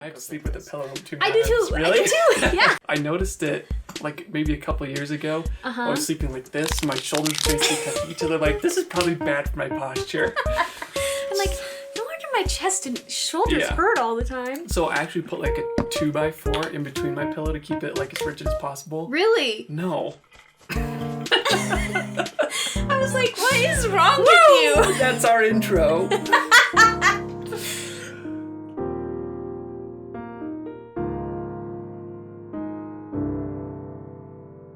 I sleep with a pillow in between my I do too. Really? I do too. Yeah. I noticed it like maybe a couple of years ago. I was sleeping like this. My shoulders basically touching each other. Like, this is probably bad for my posture. I'm like, no wonder my chest and shoulders hurt all the time. So I actually put like a 2x4 in between my pillow to keep it like as rigid as possible. Really? No. I was like, what is wrong with you? That's our intro.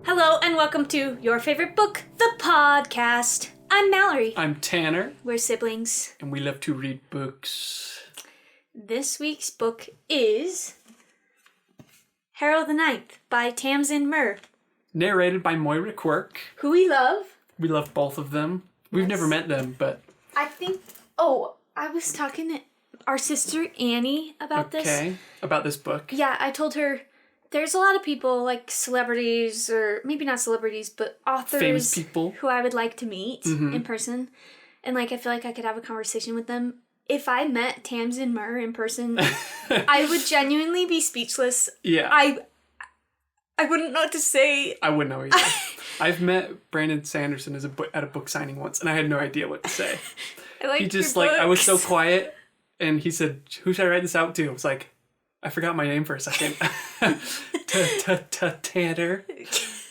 Hello and welcome to Your Favorite Book, the podcast. I'm Mallory. I'm Tanner. We're siblings. And we love to read books. This week's book is HARROW the Ninth by Tamsyn Muir. Narrated by Moira Quirk. Who we love. We love both of them. We've never met them, but... I was talking to our sister Annie about this. Okay, about this book. Yeah, I told her there's a lot of people, like celebrities, or maybe not celebrities, but authors. Famous people. Who I would like to meet in person. And like, I feel like I could have a conversation with them. If I met Tamsyn Muir in person, I would genuinely be speechless. Yeah. I wouldn't know what to say. I wouldn't know either. I've met Brandon Sanderson at a book signing once, and I had no idea what to say. He just like, I was so quiet, and he said, "Who should I write this out to?" I was like, I forgot my name for a second. Tanner.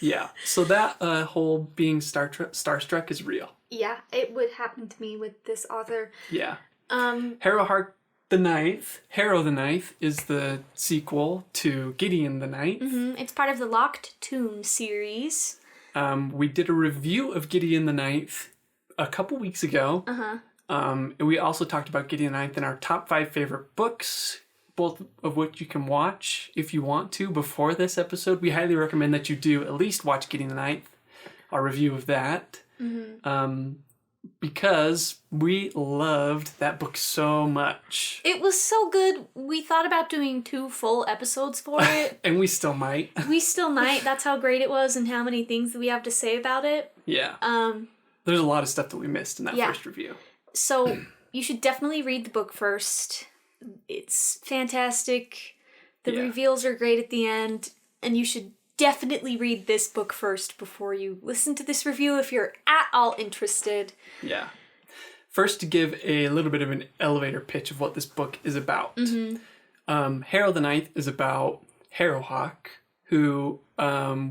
Yeah. So that whole being starstruck is real. Yeah, it would happen to me with this author. Yeah. HARROW the Ninth. HARROW the Ninth is the sequel to Gideon the Ninth. Mm-hmm. It's part of the Locked Tomb series. We did a review of Gideon the Ninth a couple weeks ago. And we also talked about Gideon the Ninth in our top 5 favorite books, both of which you can watch if you want to before this episode. We highly recommend that you do at least watch Gideon the Ninth, our review of that. Because we loved that book so much. It was so good. We thought about doing 2 full episodes for it. And we still might. We still might. That's how great it was and how many things that we have to say about it. Yeah. There's a lot of stuff that we missed in that first review. So you should definitely read the book first. It's fantastic. The reveals are great at the end. And you should definitely read this book first before you listen to this review if you're at all interested. Yeah. First, to give a little bit of an elevator pitch of what this book is about. HARROW the Ninth is about Harrowhawk, who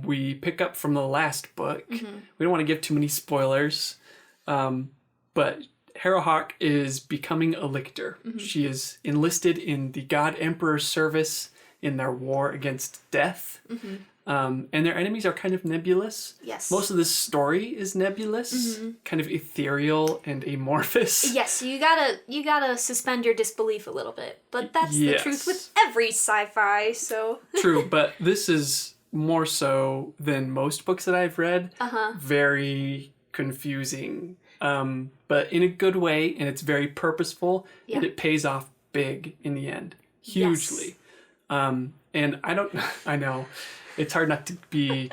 we pick up from the last book. We don't want to give too many spoilers, but Harrowhawk is becoming a lictor. She is enlisted in the God Emperor's service in their war against death. And their enemies are kind of nebulous. Yes. Most of this story is nebulous, kind of ethereal and amorphous. Yes, you gotta suspend your disbelief a little bit. But that's the truth with every sci-fi, so... True, but this is more so than most books that I've read. Very confusing. But in a good way, and it's very purposeful, and it pays off big in the end. Hugely. Yes. And I know, it's hard not to be,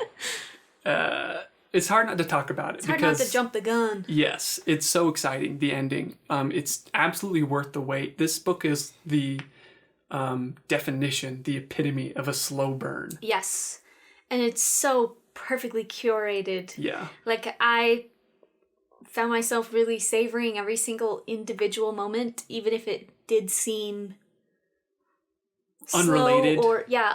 it's hard not to talk about it. It's hard not to jump the gun. Yes, it's so exciting, the ending. It's absolutely worth the wait. This book is the definition, the epitome of a slow burn. Yes, and it's so perfectly curated. Yeah. Like, I found myself really savoring every single individual moment, even if it did seem unrelated.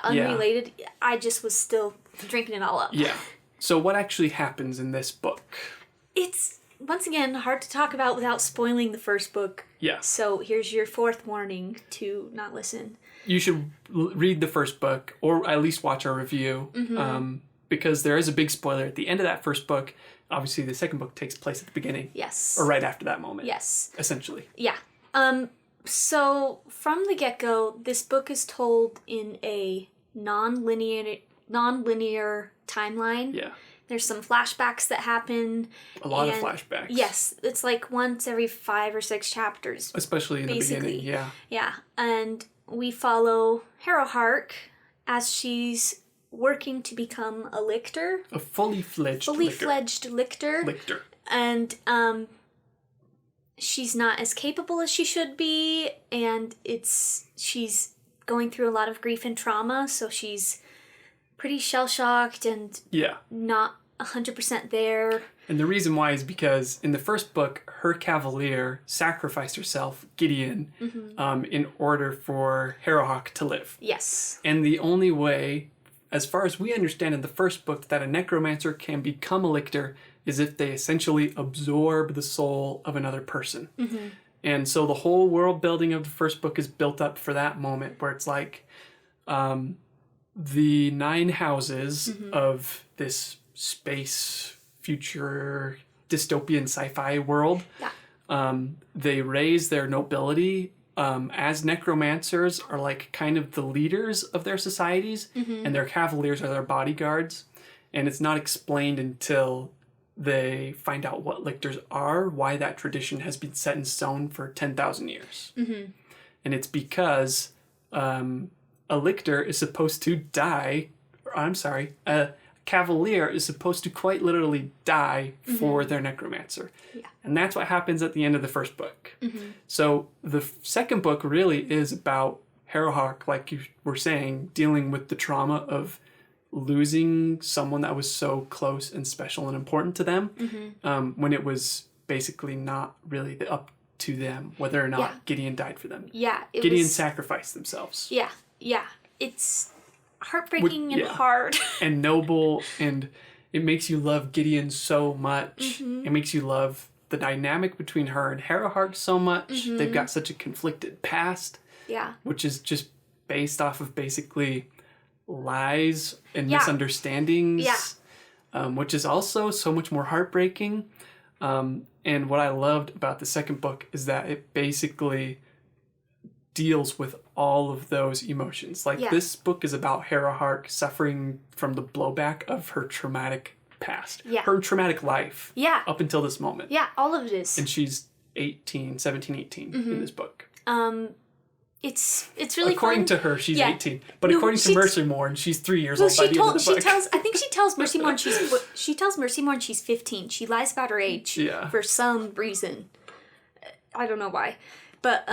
Unrelated. Yeah. I just was still drinking it all up. Yeah. So what actually happens in this book? It's, once again, hard to talk about without spoiling the first book. Yeah. So here's your 4th warning to not listen. You should read the first book, or at least watch our review, because there is a big spoiler at the end of that first book. Obviously, the second book takes place at the beginning. Yes. Or right after that moment. Yes. Essentially. Yeah. So, from the get-go, this book is told in a non-linear timeline. Yeah. There's some flashbacks that happen. A lot of flashbacks. Yes. It's like once every 5 or 6 chapters. Especially in the beginning, yeah. Yeah. And we follow Harrowhawk as she's working to become a lictor. A fully fledged lictor. And she's not as capable as she should be, and she's going through a lot of grief and trauma, so she's pretty shell-shocked and not 100% there. And the reason why is because in the first book, her cavalier sacrificed herself, Gideon, in order for HARROWHAWK to live. Yes. And the only way, as far as we understand in the first book, that a necromancer can become a lictor is if they essentially absorb the soul of another person. And so the whole world building of the first book is built up for that moment where it's like the 9 houses of this space future dystopian sci-fi world. They raise their nobility as necromancers are like kind of the leaders of their societies, and their cavaliers are their bodyguards. And it's not explained until they find out what lictors are, why that tradition has been set in stone for 10,000 years. And it's because a lictor is supposed to die, a cavalier is supposed to quite literally die for their necromancer. And that's what happens at the end of the first book. So the second book really is about HARROWHAWK, like you were saying, dealing with the trauma of losing someone that was so close and special and important to them, when it was basically not really up to them whether or not Gideon died for them. Gideon sacrificed themselves. It's heartbreaking and hard. And noble, and it makes you love Gideon so much. It makes you love the dynamic between her and HARROWHAWK so much. They've got such a conflicted past. Which is just based off of basically lies and misunderstandings, which is also so much more heartbreaking. And what I loved about the second book is that it basically deals with all of those emotions. Like this book is about HARROWHAWK suffering from the blowback of her traumatic past, her traumatic life up until this moment. All of it is. And she's 17, 18 in this book. It's really according fun. to her, she's 18, but according to Mercy Moore, and she's 3 years old by the end of the book. I think she tells Mercy Moore she's 15. She lies about her age for some reason. I don't know why, but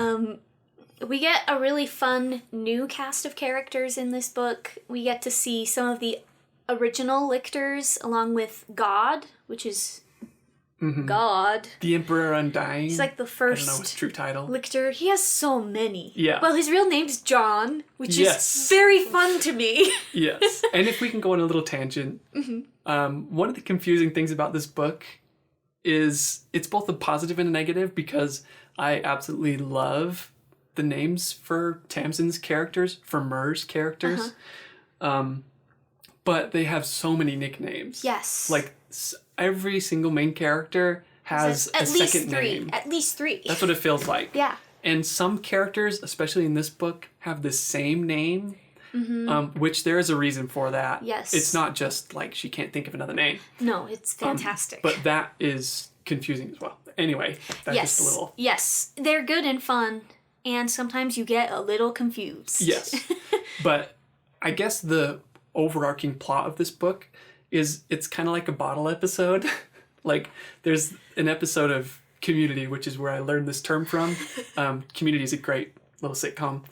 we get a really fun new cast of characters in this book. We get to see some of the original lictors along with God, which is God. The Emperor Undying. He's like the first. I don't know his true title. Lictor. He has so many. Yeah. Well, his real name's John, which is very fun to me. Yes. And if we can go on a little tangent, one of the confusing things about this book is it's both a positive and a negative, because I absolutely love the names for Tamsyn's characters, for Mur's characters. But they have so many nicknames. Yes. Like every single main character has a second name. At least 3. That's what it feels like. Yeah. And some characters, especially in this book, have the same name, which there is a reason for that. Yes. It's not just like she can't think of another name. No, it's fantastic. But that is confusing as well. Anyway, that's just a little... Yes, they're good and fun, and sometimes you get a little confused. Yes. But I guess the overarching plot of this book is it's kind of like a bottle episode. Like there's an episode of Community, which is where I learned this term from. Community is a great little sitcom.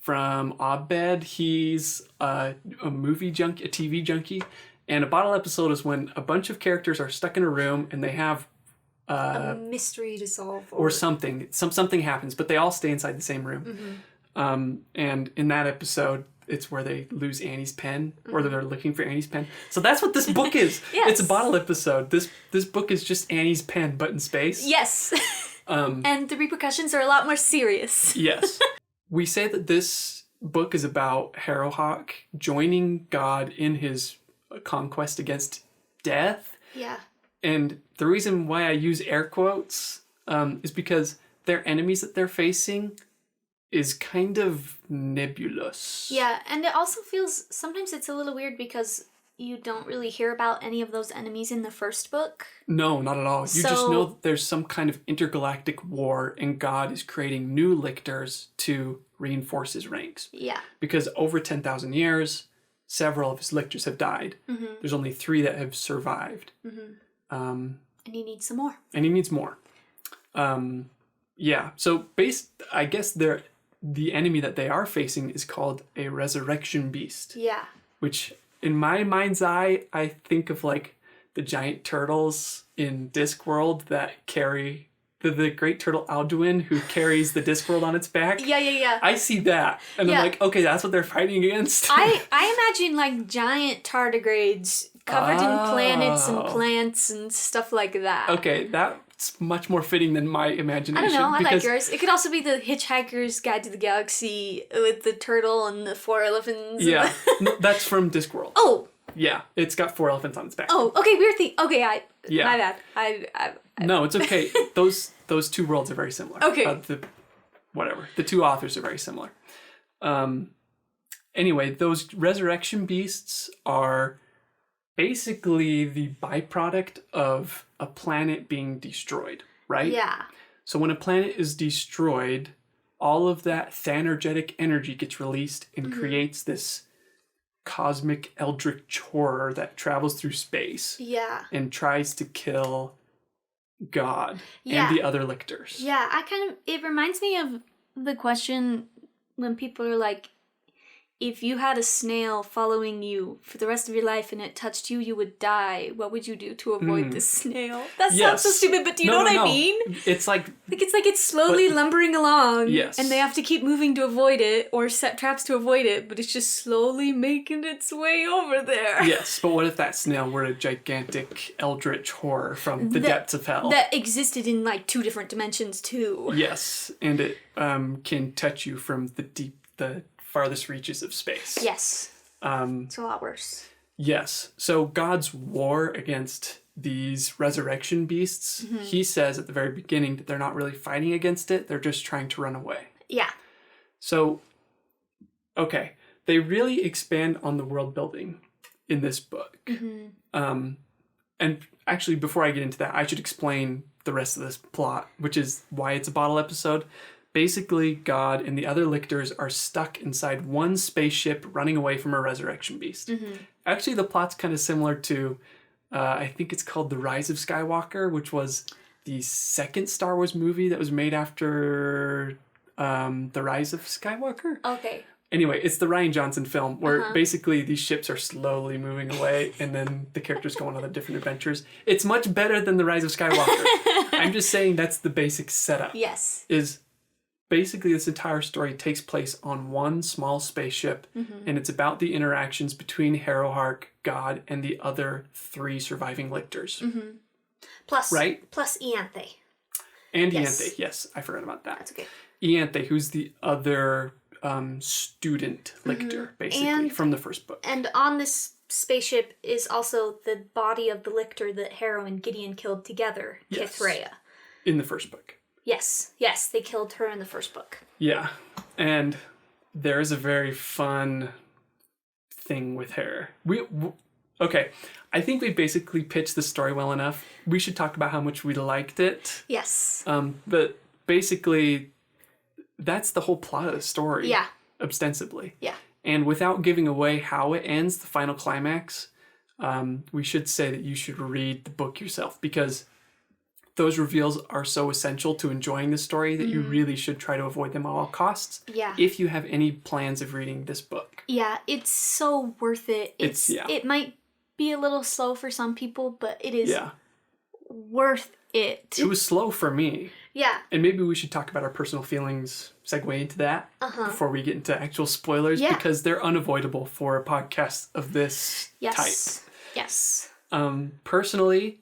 From Abed, he's a movie junkie, a TV junkie. And a bottle episode is when a bunch of characters are stuck in a room and they have a mystery to solve. Or something. Something happens, but they all stay inside the same room. And in that episode, it's where they lose Annie's pen, or they're looking for Annie's pen. So that's what this book is. It's a bottle episode. This book is just Annie's pen, but in space. Yes. And the repercussions are a lot more serious. Yes. We say that this book is about HARROWHAWK joining God in his conquest against death. Yeah. And the reason why I use air quotes is because their enemies that they're facing is kind of nebulous. Yeah, and it also feels, sometimes it's a little weird because you don't really hear about any of those enemies in the first book. No, not at all. You just know that there's some kind of intergalactic war and God is creating new lictors to reinforce his ranks. Yeah. Because over 10,000 years, several of his lictors have died. There's only 3 that have survived. And he needs some more. And he needs more. Yeah, so I guess the enemy that they are facing is called a resurrection beast. Yeah. Which, in my mind's eye, I think of like the giant turtles in Discworld that carry the great turtle Alduin who carries the Discworld on its back. Yeah. I see that. And I'm like, okay, that's what they're fighting against. I imagine like giant tardigrades covered in planets and plants and stuff like that. Okay, that's much more fitting than my imagination. I don't know, I like yours. It could also be the Hitchhiker's Guide to the Galaxy with the turtle and the 4 elephants. Yeah, no, that's from Discworld. Oh! Yeah, it's got 4 elephants on its back. Oh, okay, weird thing. Okay, my bad. No, it's okay. Those two worlds are very similar. Okay. The two authors are very similar. Anyway, those resurrection beasts are basically the byproduct of a planet being destroyed, right? Yeah. So when a planet is destroyed, all of that thanergetic energy gets released and creates this cosmic eldritch horror that travels through space. Yeah. And tries to kill God and the other lictors. Yeah, it reminds me of the question when people are like, if you had a snail following you for the rest of your life and it touched you, you would die. What would you do to avoid this snail? That sounds so stupid, but do you know what I mean? It's like it's slowly lumbering along. Yes. And they have to keep moving to avoid it or set traps to avoid it, but it's just slowly making its way over there. Yes, but what if that snail were a gigantic eldritch horror from the depths of hell? That existed in like 2 different dimensions too. Yes, and it can touch you from the farthest reaches of space. Yes. It's a lot worse. Yes. So God's war against these resurrection beasts, he says at the very beginning that they're not really fighting against it, they're just trying to run away. Yeah. So, okay, they really expand on the world building in this book. And actually, before I get into that, I should explain the rest of this plot, which is why it's a bottle episode. Basically, God and the other lictors are stuck inside one spaceship running away from a resurrection beast. Actually, the plot's kind of similar to, I think it's called The Rise of Skywalker, which was the second Star Wars movie that was made after The Rise of Skywalker. Okay. Anyway, it's the Rian Johnson film where basically these ships are slowly moving away and then the characters go on other different adventures. It's much better than The Rise of Skywalker. I'm just saying that's the basic setup. Yes. Is basically this entire story takes place on one small spaceship and it's about the interactions between Harrow, God, and the other 3 surviving lictors. Plus right? Plus Ianthe. And Ianthe, yes. I forgot about that. That's okay. Ianthe, who's the other student lictor, basically, from the first book. And on this spaceship is also the body of the lictor that Harrow and Gideon killed together, Kithrea. In the first book. Yes, they killed her in the first book. Yeah, and there's a very fun thing with her. Okay, I think we basically pitched the story well enough. We should talk about how much we liked it. Yes. But basically, that's the whole plot of the story. Yeah. Ostensibly. Yeah. And without giving away how it ends, the final climax, we should say that you should read the book yourself because those reveals are so essential to enjoying the story that you really should try to avoid them at all costs. Yeah. If you have any plans of reading this book. Yeah, it's so worth it. It might be a little slow for some people, but it is worth it. It was slow for me. Yeah. And maybe we should talk about our personal feelings, segue into that before we get into actual spoilers because they're unavoidable for a podcast of this type. Yes. Personally,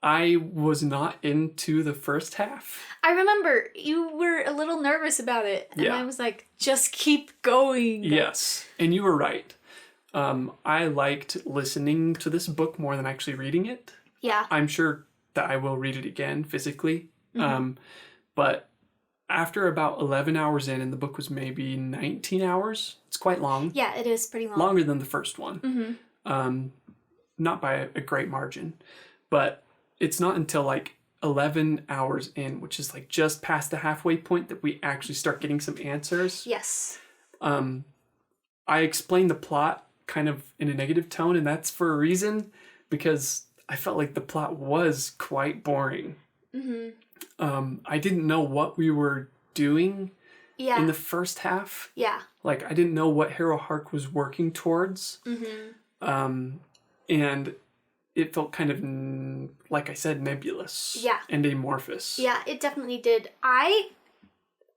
I was not into the first half. I remember you were a little nervous about it. And I was like, just keep going. Yes. And you were right. I liked listening to this book more than actually reading it. Yeah. I'm sure that I will read it again physically. But after about 11 hours in, and the book was maybe 19 hours, it's quite long. Yeah, it is pretty long. Longer than the first one. Not by a great margin. But it's not until like 11 hours in, which is like just past the halfway point, that we actually start getting some answers. Yes. I explained the plot kind of in a negative tone, and that's for a reason, because I felt like the plot was quite boring. I didn't know what we were doing in the first half. Yeah. Like, I didn't know what Harrow Hark was working towards. And it felt kind of, like I said, nebulous. Yeah. And amorphous. Yeah, it definitely did. I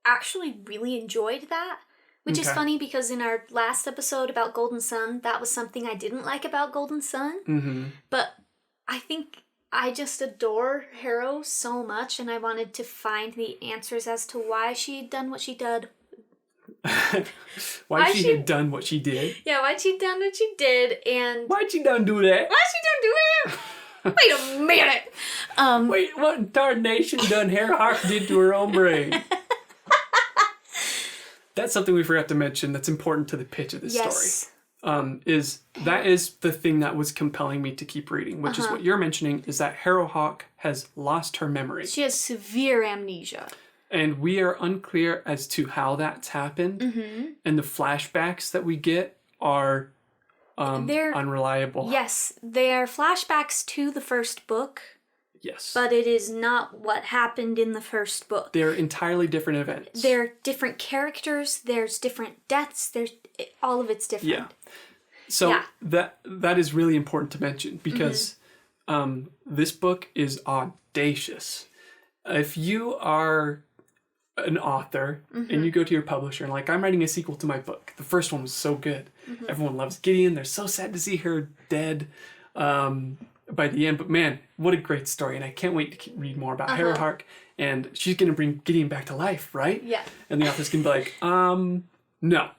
actually really enjoyed that, which is funny because in our last episode about Golden Sun, that was something I didn't like about Golden Sun. But I think I just adore Harrow so much, and I wanted to find the answers as to why she had done what she did. why she had done what she did. Yeah, why she done what she did, and why'd she done do that? why she done do it? Wait a minute. Wait, what in tarnation done Harrow Hark did to her own brain? That's something we forgot to mention that's important to the pitch of this story. That is the thing that was compelling me to keep reading, which is what you're mentioning, is that Harrow Hark has lost her memory. She has severe amnesia. And we are unclear as to how that's happened. And the flashbacks that we get are they're unreliable. Yes, they are flashbacks to the first book. Yes. But it is not what happened in the first book. They're entirely different events. They're different characters. There's different deaths. All of it's different. Yeah. So that is really important to mention because this book is audacious. If you are an author and you go to your publisher and like, I'm writing a sequel to my book. The first one was so good. Everyone loves Gideon. They're so sad to see her dead. By the end, but man, what a great story, and I can't wait to read more about Harrow Hark, and she's gonna bring Gideon back to life, right? Yeah. And the author's gonna be like, no.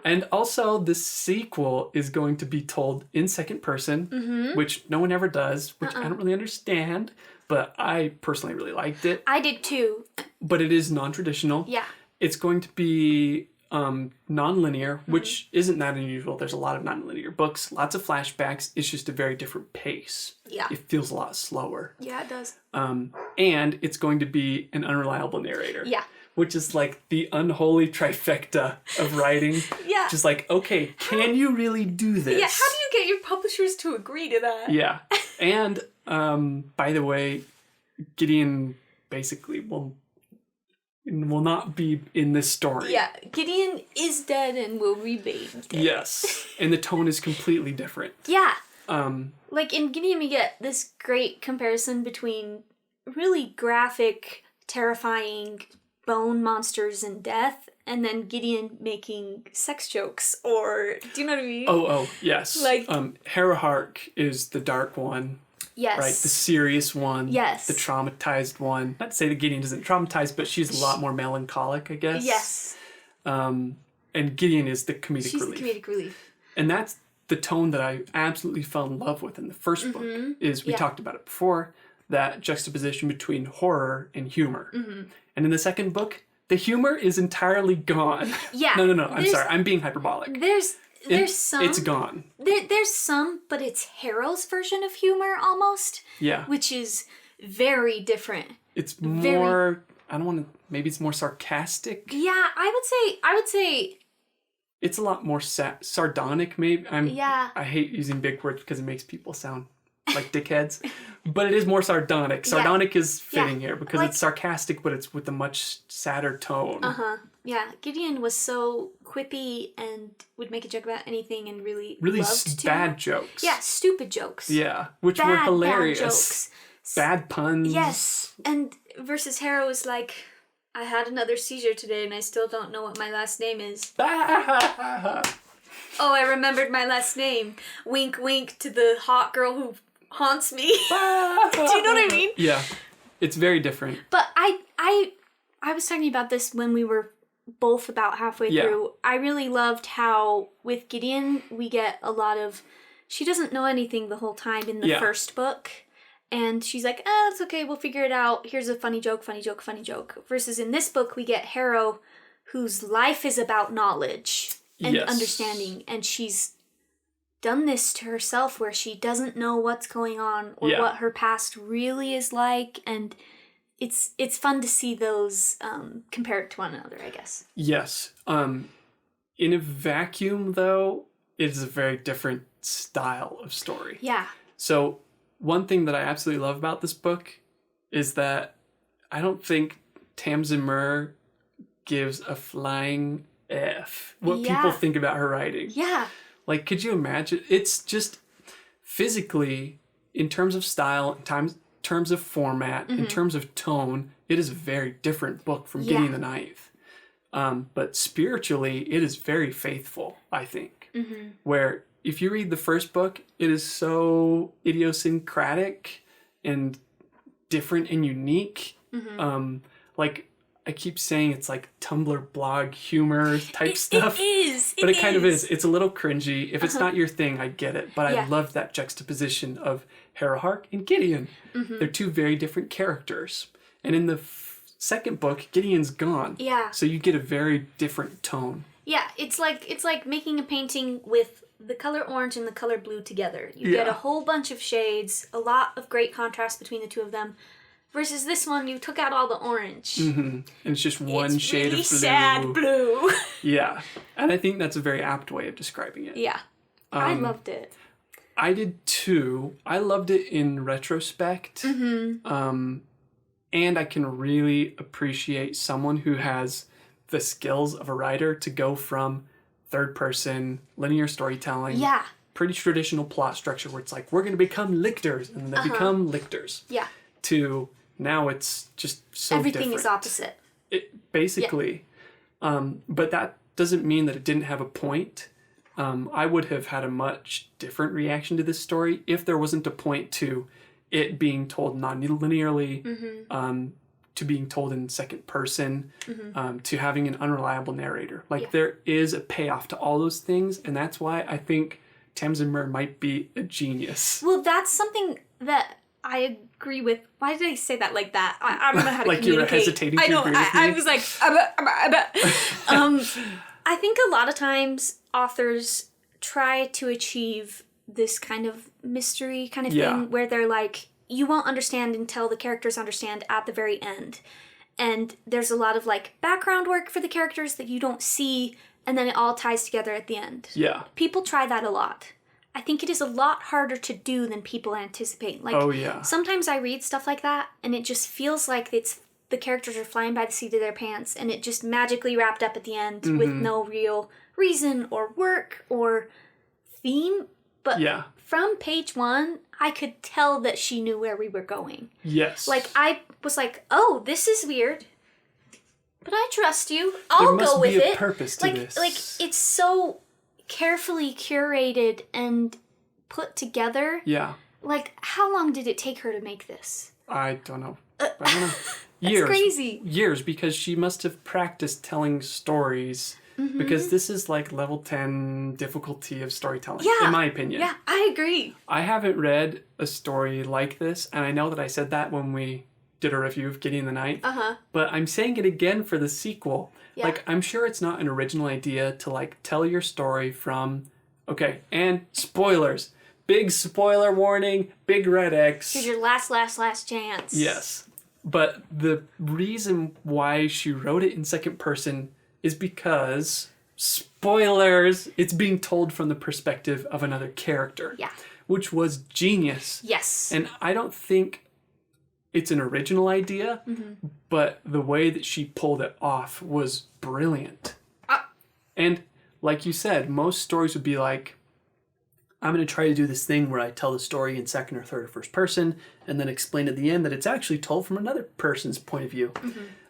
And also, the sequel is going to be told in second person, which no one ever does, which I don't really understand, but I personally really liked it. I did too. But it is non-traditional. Yeah. It's going to be non-linear, which isn't that unusual. There's a lot of non-linear books, lots of flashbacks. It's just a very different pace. Yeah. It feels a lot slower. Yeah, it does. And it's going to be an unreliable narrator. Yeah. Which is like the unholy trifecta of writing. Yeah. Just like, okay, can you really do this? Yeah, how do you get your publishers to agree to that? Yeah. And, by the way, Gideon basically will not be in this story. Yeah, Gideon is dead and will remain dead. Yes, and the tone is completely different. Yeah. Like in Gideon we get this great comparison between really graphic, terrifying bone monsters and death, and then Gideon making sex jokes, or do you know what I mean? Oh, yes. Like Harrow Hark is the dark one. Yes. Right, the serious one. Yes. The traumatized one. Not to say that Gideon isn't traumatized, but she's a lot more melancholic, I guess. Yes. And Gideon is the comedic relief. She's the comedic relief. And that's the tone that I absolutely fell in love with in the first book. Is we talked about it before, that juxtaposition between horror and humor. And in the second book, the humor is entirely gone. Yeah. No. I'm sorry. I'm being hyperbolic. There's some. It's gone. There's some, but it's Harrow's version of humor almost. Yeah. Which is very different. It's more. I don't want to. Maybe it's more sarcastic. Yeah, I would say. It's a lot more sardonic. Maybe Yeah. I hate using big words because it makes people sound like dickheads, but it is more sardonic. Sardonic is fitting here because it's sarcastic, but it's with a much sadder tone. Yeah, Gideon was so quippy and would make a joke about anything and really bad jokes. Yeah, stupid jokes. Yeah, which were hilarious. Bad jokes. Bad puns. Yes, and versus Harrow is like, I had another seizure today and I still don't know what my last name is. Oh, I remembered my last name. Wink, wink to the hot girl who haunts me. Do you know what I mean? Yeah, it's very different. But I was talking about this when we were both about halfway through. I really loved how with Gideon we get a lot of, she doesn't know anything the whole time in the first book. And she's like, it's okay, we'll figure it out. Here's a funny joke, funny joke, funny joke. Versus in this book, we get Harrow, whose life is about knowledge and understanding. And she's done this to herself where she doesn't know what's going on or what her past really is like. And it's fun to see those compared to one another, I guess. Yes. In a vacuum, though, it is a very different style of story. Yeah. So one thing that I absolutely love about this book is that I don't think Tamsyn Muir gives a flying F what people think about her writing. Yeah. Like, could you imagine? It's just physically, in terms of style, in terms of format, in terms of tone, it is a very different book from Gideon the Ninth. But spiritually, it is very faithful, I think. Where if you read the first book, it is so idiosyncratic and different and unique. Like, I keep saying it's like Tumblr blog humor type stuff. It is. But it kind of is. It's a little cringy. If it's not your thing, I get it. But I love that juxtaposition of Harrow and Gideon. They're two very different characters. And in the second book, Gideon's gone. Yeah. So you get a very different tone. Yeah, it's like making a painting with the color orange and the color blue together. You get a whole bunch of shades, a lot of great contrast between the two of them. Versus this one, you took out all the orange. And it's just one shade really of blue. Sad blue. Yeah. And I think that's a very apt way of describing it. Yeah. I loved it. I did too. I loved it in retrospect. And I can really appreciate someone who has the skills of a writer to go from third person, linear storytelling. Yeah. Pretty traditional plot structure where it's like, we're going to become lictors. And then they become lictors. Yeah. To now it's just so Everything different. is opposite. It basically. But that doesn't mean that it didn't have a point. I would have had a much different reaction to this story if there wasn't a point to it being told non-linearly, to being told in second person, to having an unreliable narrator. Like, there is a payoff to all those things, and that's why I think Tamsyn Muir might be a genius. Well, that's something that I agree with. Why did I say that like that? I don't know how to like communicate. You were hesitating to agree with me? I was like, I think a lot of times authors try to achieve this kind of mystery kind of thing where they're like, you won't understand until the characters understand at the very end. And there's a lot of like background work for the characters that you don't see, and then it all ties together at the end. Yeah. People try that a lot. I think it is a lot harder to do than people anticipate. Like, sometimes I read stuff like that, and it just feels like the characters are flying by the seat of their pants, and it just magically wrapped up at the end with no real reason or work or theme. But from page 1, I could tell that she knew where we were going. Yes. Like, I was like, oh, this is weird, but I trust you. I'll go with it. There must be a purpose to this. Like, it's so carefully curated and put together. Yeah. Like, how long did it take her to make this? I don't know. Years. That's crazy. Years, because she must have practiced telling stories. Because this is like level 10 difficulty of storytelling, in my opinion. Yeah, I agree. I haven't read a story like this, and I know that I said that when we did a review of Gideon the Ninth. But I'm saying it again for the sequel. Yeah. Like, I'm sure it's not an original idea to, like, tell your story from... Okay, and spoilers. Big spoiler warning, big red X. Here's your last chance. Yes. But the reason why she wrote it in second person is because, spoilers, it's being told from the perspective of another character. Yeah. Which was genius. Yes. And I don't think it's an original idea, but the way that she pulled it off was brilliant. And like you said, most stories would be like, I'm going to try to do this thing where I tell the story in second or third or first person and then explain at the end that it's actually told from another person's point of view.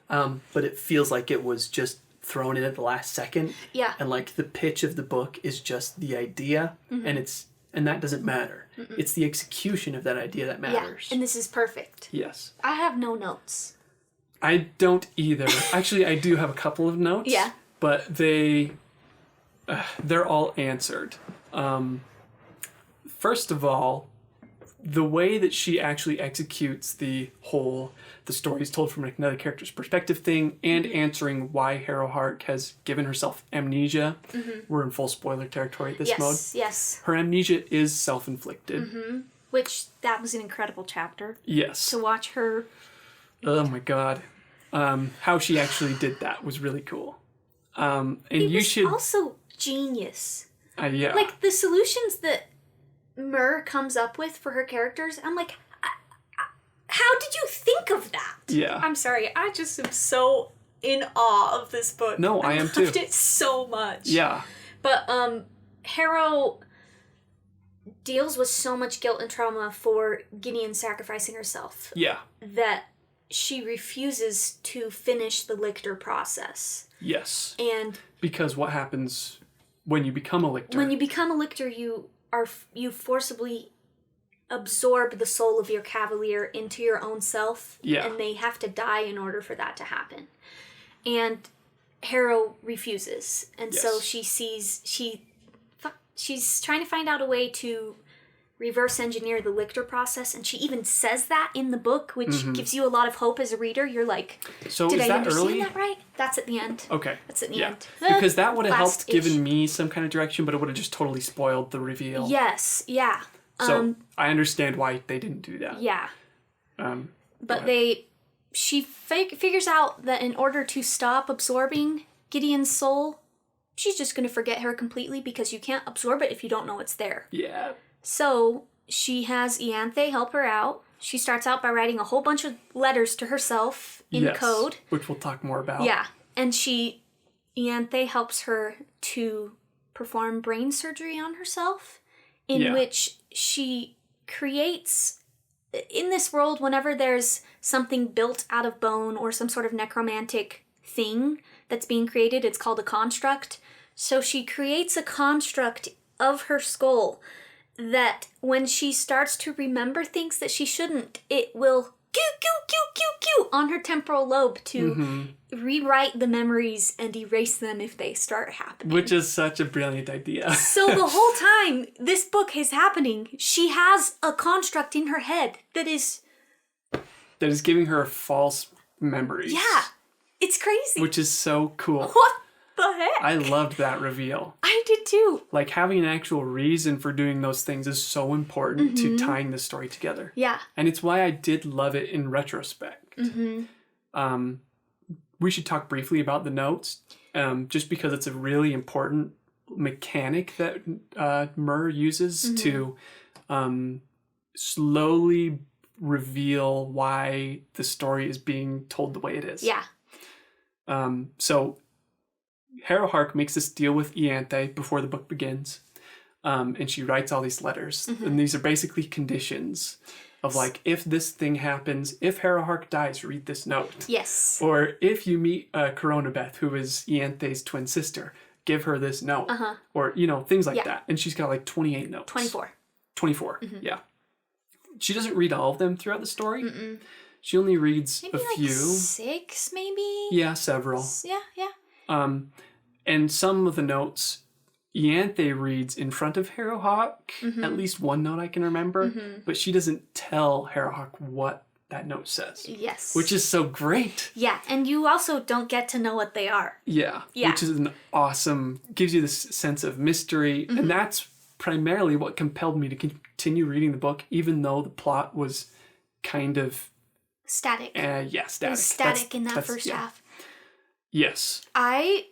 But it feels like it was just thrown in at the last second. Yeah. And like the pitch of the book is just the idea, and that doesn't matter. It's the execution of that idea that matters. Yeah, and this is perfect. Yes. I have no notes. I don't either. Actually, I do have a couple of notes. Yeah. But they're all answered. First of all, the way that she actually executes the story is told from another character's perspective thing, and answering why Harrow has given herself amnesia. We're in full spoiler territory at this mode. Yes. Her amnesia is self-inflicted. Which, that was an incredible chapter. Yes. To watch her. Oh my god. How she actually did that was really cool. And it you was should also genius. Yeah. Like, the solutions that Muir comes up with for her characters, I'm like, how did you think of that? Yeah. I'm sorry, I just am so in awe of this book. No, I am too. I loved it so much. Yeah. But Harrow deals with so much guilt and trauma for Gideon sacrificing herself. Yeah. That she refuses to finish the lictor process. Yes. And because what happens when you become a lictor? When you become a lictor, you forcibly absorb the soul of your cavalier into your own self. Yeah. And they have to die in order for that to happen. And Harrow refuses. And so she's trying to find out a way to reverse engineer the lictor process, and she even says that in the book, which gives you a lot of hope as a reader. You're like, so did is I that understand early? that right? That's at the end. Okay. That's at the end. Because that would have helped Last-ish. given me some kind of direction, but it would have just totally spoiled the reveal. Yes, yeah. So I understand why they didn't do that. Yeah. But she figures out that in order to stop absorbing Gideon's soul, she's just going to forget her completely, because you can't absorb it if you don't know it's there. Yeah. So she has Ianthe help her out. She starts out by writing a whole bunch of letters to herself in code. Which we'll talk more about. Yeah. And Ianthe helps her to perform brain surgery on herself, in which she creates, in this world, whenever there's something built out of bone or some sort of necromantic thing that's being created, it's called a construct. So she creates a construct of her skull that when she starts to remember things that she shouldn't, it will on her temporal lobe to rewrite the memories and erase them if they start happening. Which is such a brilliant idea. So the whole time this book is happening, she has a construct in her head that is giving her false memories. Yeah. It's crazy. Which is so cool. What the heck? I loved that reveal. I did too. Like, having an actual reason for doing those things is so important to tying the story together. Yeah. And it's why I did love it in retrospect. We should talk briefly about the notes, just because it's a really important mechanic that Muir uses to slowly reveal why the story is being told the way it is. Yeah. So Harrow makes this deal with Ianthe before the book begins, and she writes all these letters, and these are basically conditions of, like, if this thing happens, if Harrow dies, read this note. Yes. Or if you meet Coronabeth, who is Ianthe's twin sister, give her this note. Or, things like that. And she's got like 28 notes. 24. 24, yeah. She doesn't read all of them throughout the story. She only reads maybe a few. 6, maybe? Yeah, several. Yeah. And some of the notes Ianthe reads in front of Harrow at least one note I can remember, but she doesn't tell Harrow what that note says. Yes. Which is so great. Yeah, and you also don't get to know what they are. Yeah. Which is an awesome, gives you this sense of mystery, and that's primarily what compelled me to continue reading the book, even though the plot was kind of static. Static. It was static in that first half. Yes. I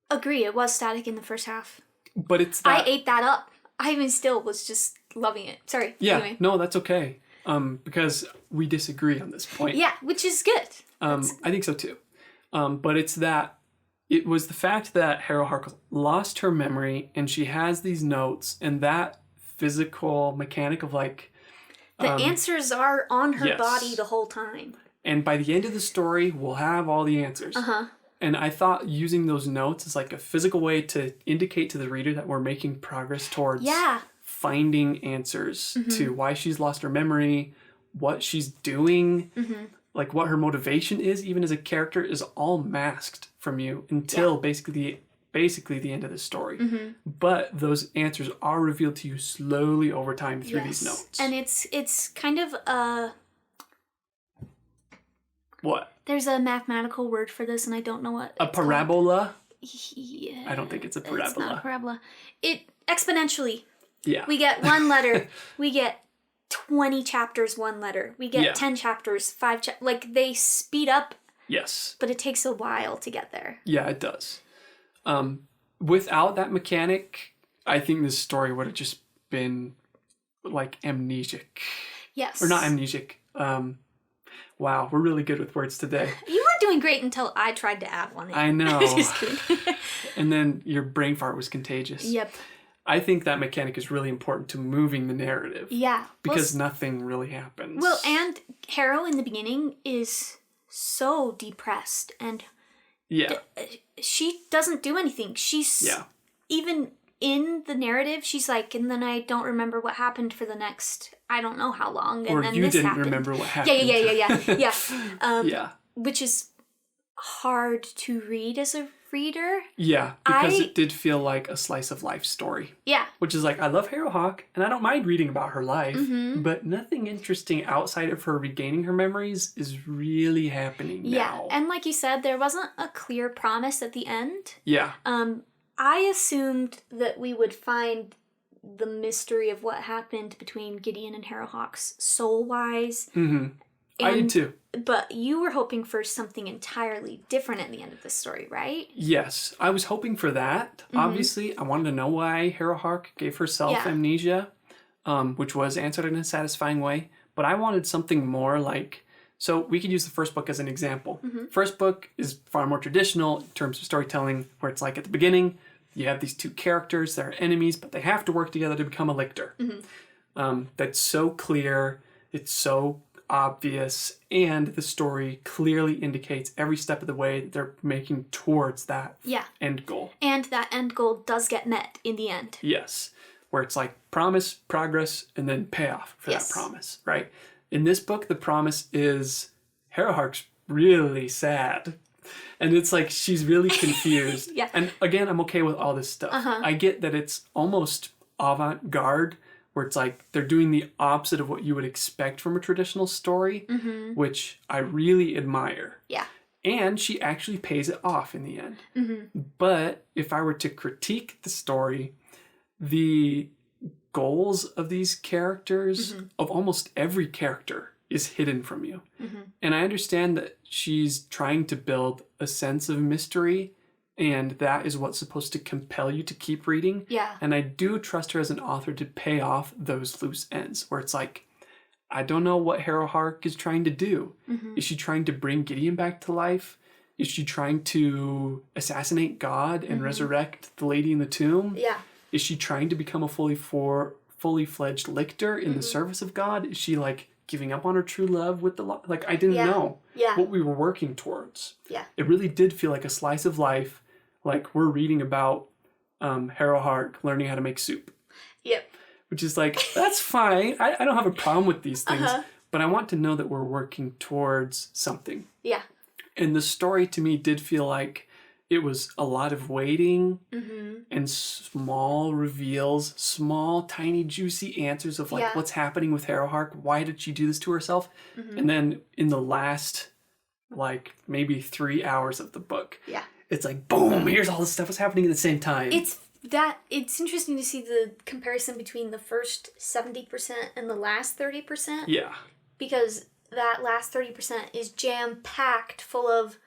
agree, it was static in the first half. But it's that... I ate that up. I even still was just loving it. Sorry. Yeah, anyway. No, that's okay. Because we disagree on this point. Yeah, which is good. I think so too. But it's that... It was the fact that Harrow lost her memory, and she has these notes, and that physical mechanic of, like... The answers are on her body the whole time. And by the end of the story, we'll have all the answers. And I thought using those notes is like a physical way to indicate to the reader that we're making progress towards finding answers to why she's lost her memory, what she's doing, like what her motivation is, even as a character, is all masked from you until basically the end of the story. But those answers are revealed to you slowly over time through these notes. And it's kind of a... What? There's a mathematical word for this, and I don't know what. A parabola? Yeah. I don't think it's a parabola. It's not a parabola. It exponentially. Yeah. We get one letter. We get 20 chapters, one letter. We get 10 chapters, 5 chapters. Like, they speed up. Yes. But it takes a while to get there. Yeah, it does. Without that mechanic, I think this story would have just been, like, amnesic. Yes. Or not amnesic. Wow, we're really good with words today. You were doing great until I tried to add one in. I know. Just kidding. And then your brain fart was contagious. Yep. I think that mechanic is really important to moving the narrative. Yeah. Because nothing really happens. Well, and Harrow in the beginning is so depressed, and she doesn't do anything. She's even in the narrative, she's like, and then I don't remember what happened for the next, I don't know how long, and or then you this didn't happened. remember what happened. Yeah. Which is hard to read as a reader. Yeah, because it did feel like a slice of life story. Yeah. Which is like, I love Harrowhawk, and I don't mind reading about her life, Mm-hmm. but nothing interesting outside of her regaining her memories is really happening now. Yeah, and like you said, there wasn't a clear promise at the end. Yeah. I assumed that we would find the mystery of what happened between Gideon and Harrowhawks soul-wise. Mm-hmm. I did too. But you were hoping for something entirely different at the end of the story, right? Yes, I was hoping for that. Mm-hmm. Obviously, I wanted to know why Harrowhawk gave herself amnesia, which was answered in a satisfying way. But I wanted something more like... So we could use the first book as an example. Mm-hmm. First book is far more traditional in terms of storytelling, where it's like at the beginning, you have these two characters, they're enemies, but they have to work together to become a lictor. Mm-hmm. That's so clear, it's so obvious, and the story clearly indicates every step of the way that they're making towards that end goal. And that end goal does get met in the end. Yes, where it's like promise, progress, and then payoff for that promise, right? In this book, the promise is Harrowhawk's really sad. And it's like she's really confused. And again, I'm okay with all this stuff. I get that it's almost avant-garde, where it's like they're doing the opposite of what you would expect from a traditional story, which I really admire. Yeah. And she actually pays it off in the end. Mm-hmm. But if I were to critique the story, the goals of these characters, of almost every character, is hidden from you. Mm-hmm. And I understand that she's trying to build a sense of mystery, and that is what's supposed to compel you to keep reading. Yeah. And I do trust her as an author to pay off those loose ends, where it's like, I don't know what Harrowhawk is trying to do. Mm-hmm. Is she trying to bring Gideon back to life? Is she trying to assassinate God and resurrect the lady in the tomb? Yeah. Is she trying to become a fully fledged lictor in the service of God? Is she like giving up on her true love with the like I didn't know what we were working towards. Yeah. It really did feel like a slice of life, like we're reading about Harrowhawk learning how to make soup. Yep. Which is like, that's fine. I don't have a problem with these things, but I want to know that we're working towards something. Yeah. And the story to me did feel like it was a lot of waiting and small reveals, small, tiny, juicy answers of like what's happening with Harrowhawk. Why did she do this to herself? And then in the last, like maybe 3 hours of the book, it's like boom! Here's all this stuff that's happening at the same time. It's interesting to see the comparison between the first 70% and the last 30%. Yeah, because that last 30% is jam packed full of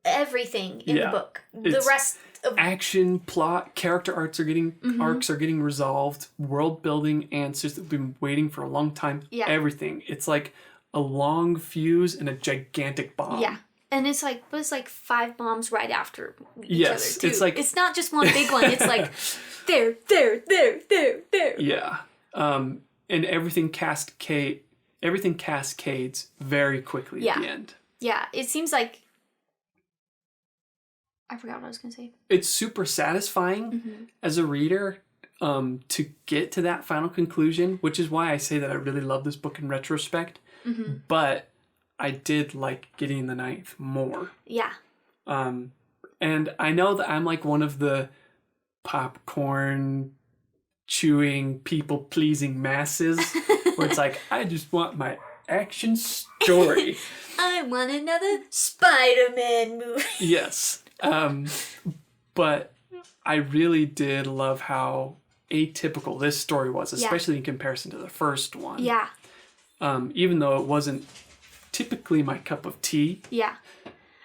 everything in the book. The rest of action, plot, character arcs are getting resolved, world building, answers that we've been waiting for a long time. Yeah. Everything. It's like a long fuse and a gigantic bomb. Yeah. And it's like 5 bombs right after each other too. It's like it's not just one big one. It's like there. Yeah. And everything cascades very quickly at the end. Yeah. It seems like I forgot what I was going to say. It's super satisfying as a reader to get to that final conclusion, which is why I say that I really love this book in retrospect. But I did like Gideon the Ninth more. Yeah. And I know that I'm like one of the popcorn chewing, people-pleasing masses where it's like, I just want my action story. I want another Spider-Man movie. Yes. But I really did love how atypical this story was, especially in comparison to the first one. Yeah. Even though it wasn't typically my cup of tea. Yeah.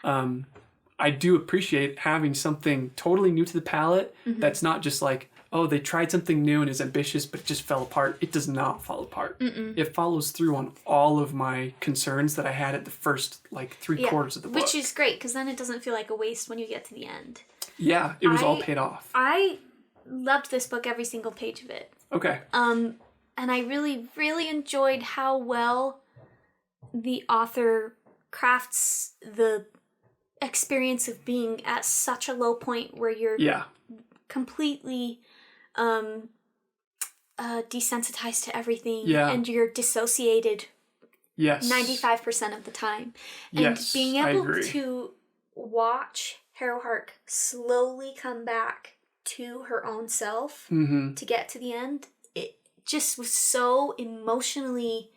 I do appreciate having something totally new to the palate that's not just like oh, they tried something new and is ambitious, but it just fell apart. It does not fall apart. It follows through on all of my concerns that I had at the first, like, three-quarters of the book. Which is great, because then it doesn't feel like a waste when you get to the end. Yeah, it was all paid off. I loved this book, every single page of it. Okay. And I really, really enjoyed how well the author crafts the experience of being at such a low point where you're completely desensitized to everything and you're dissociated 95% of the time. And being able to watch Harrow Hark slowly come back to her own self to get to the end, it just was so emotionally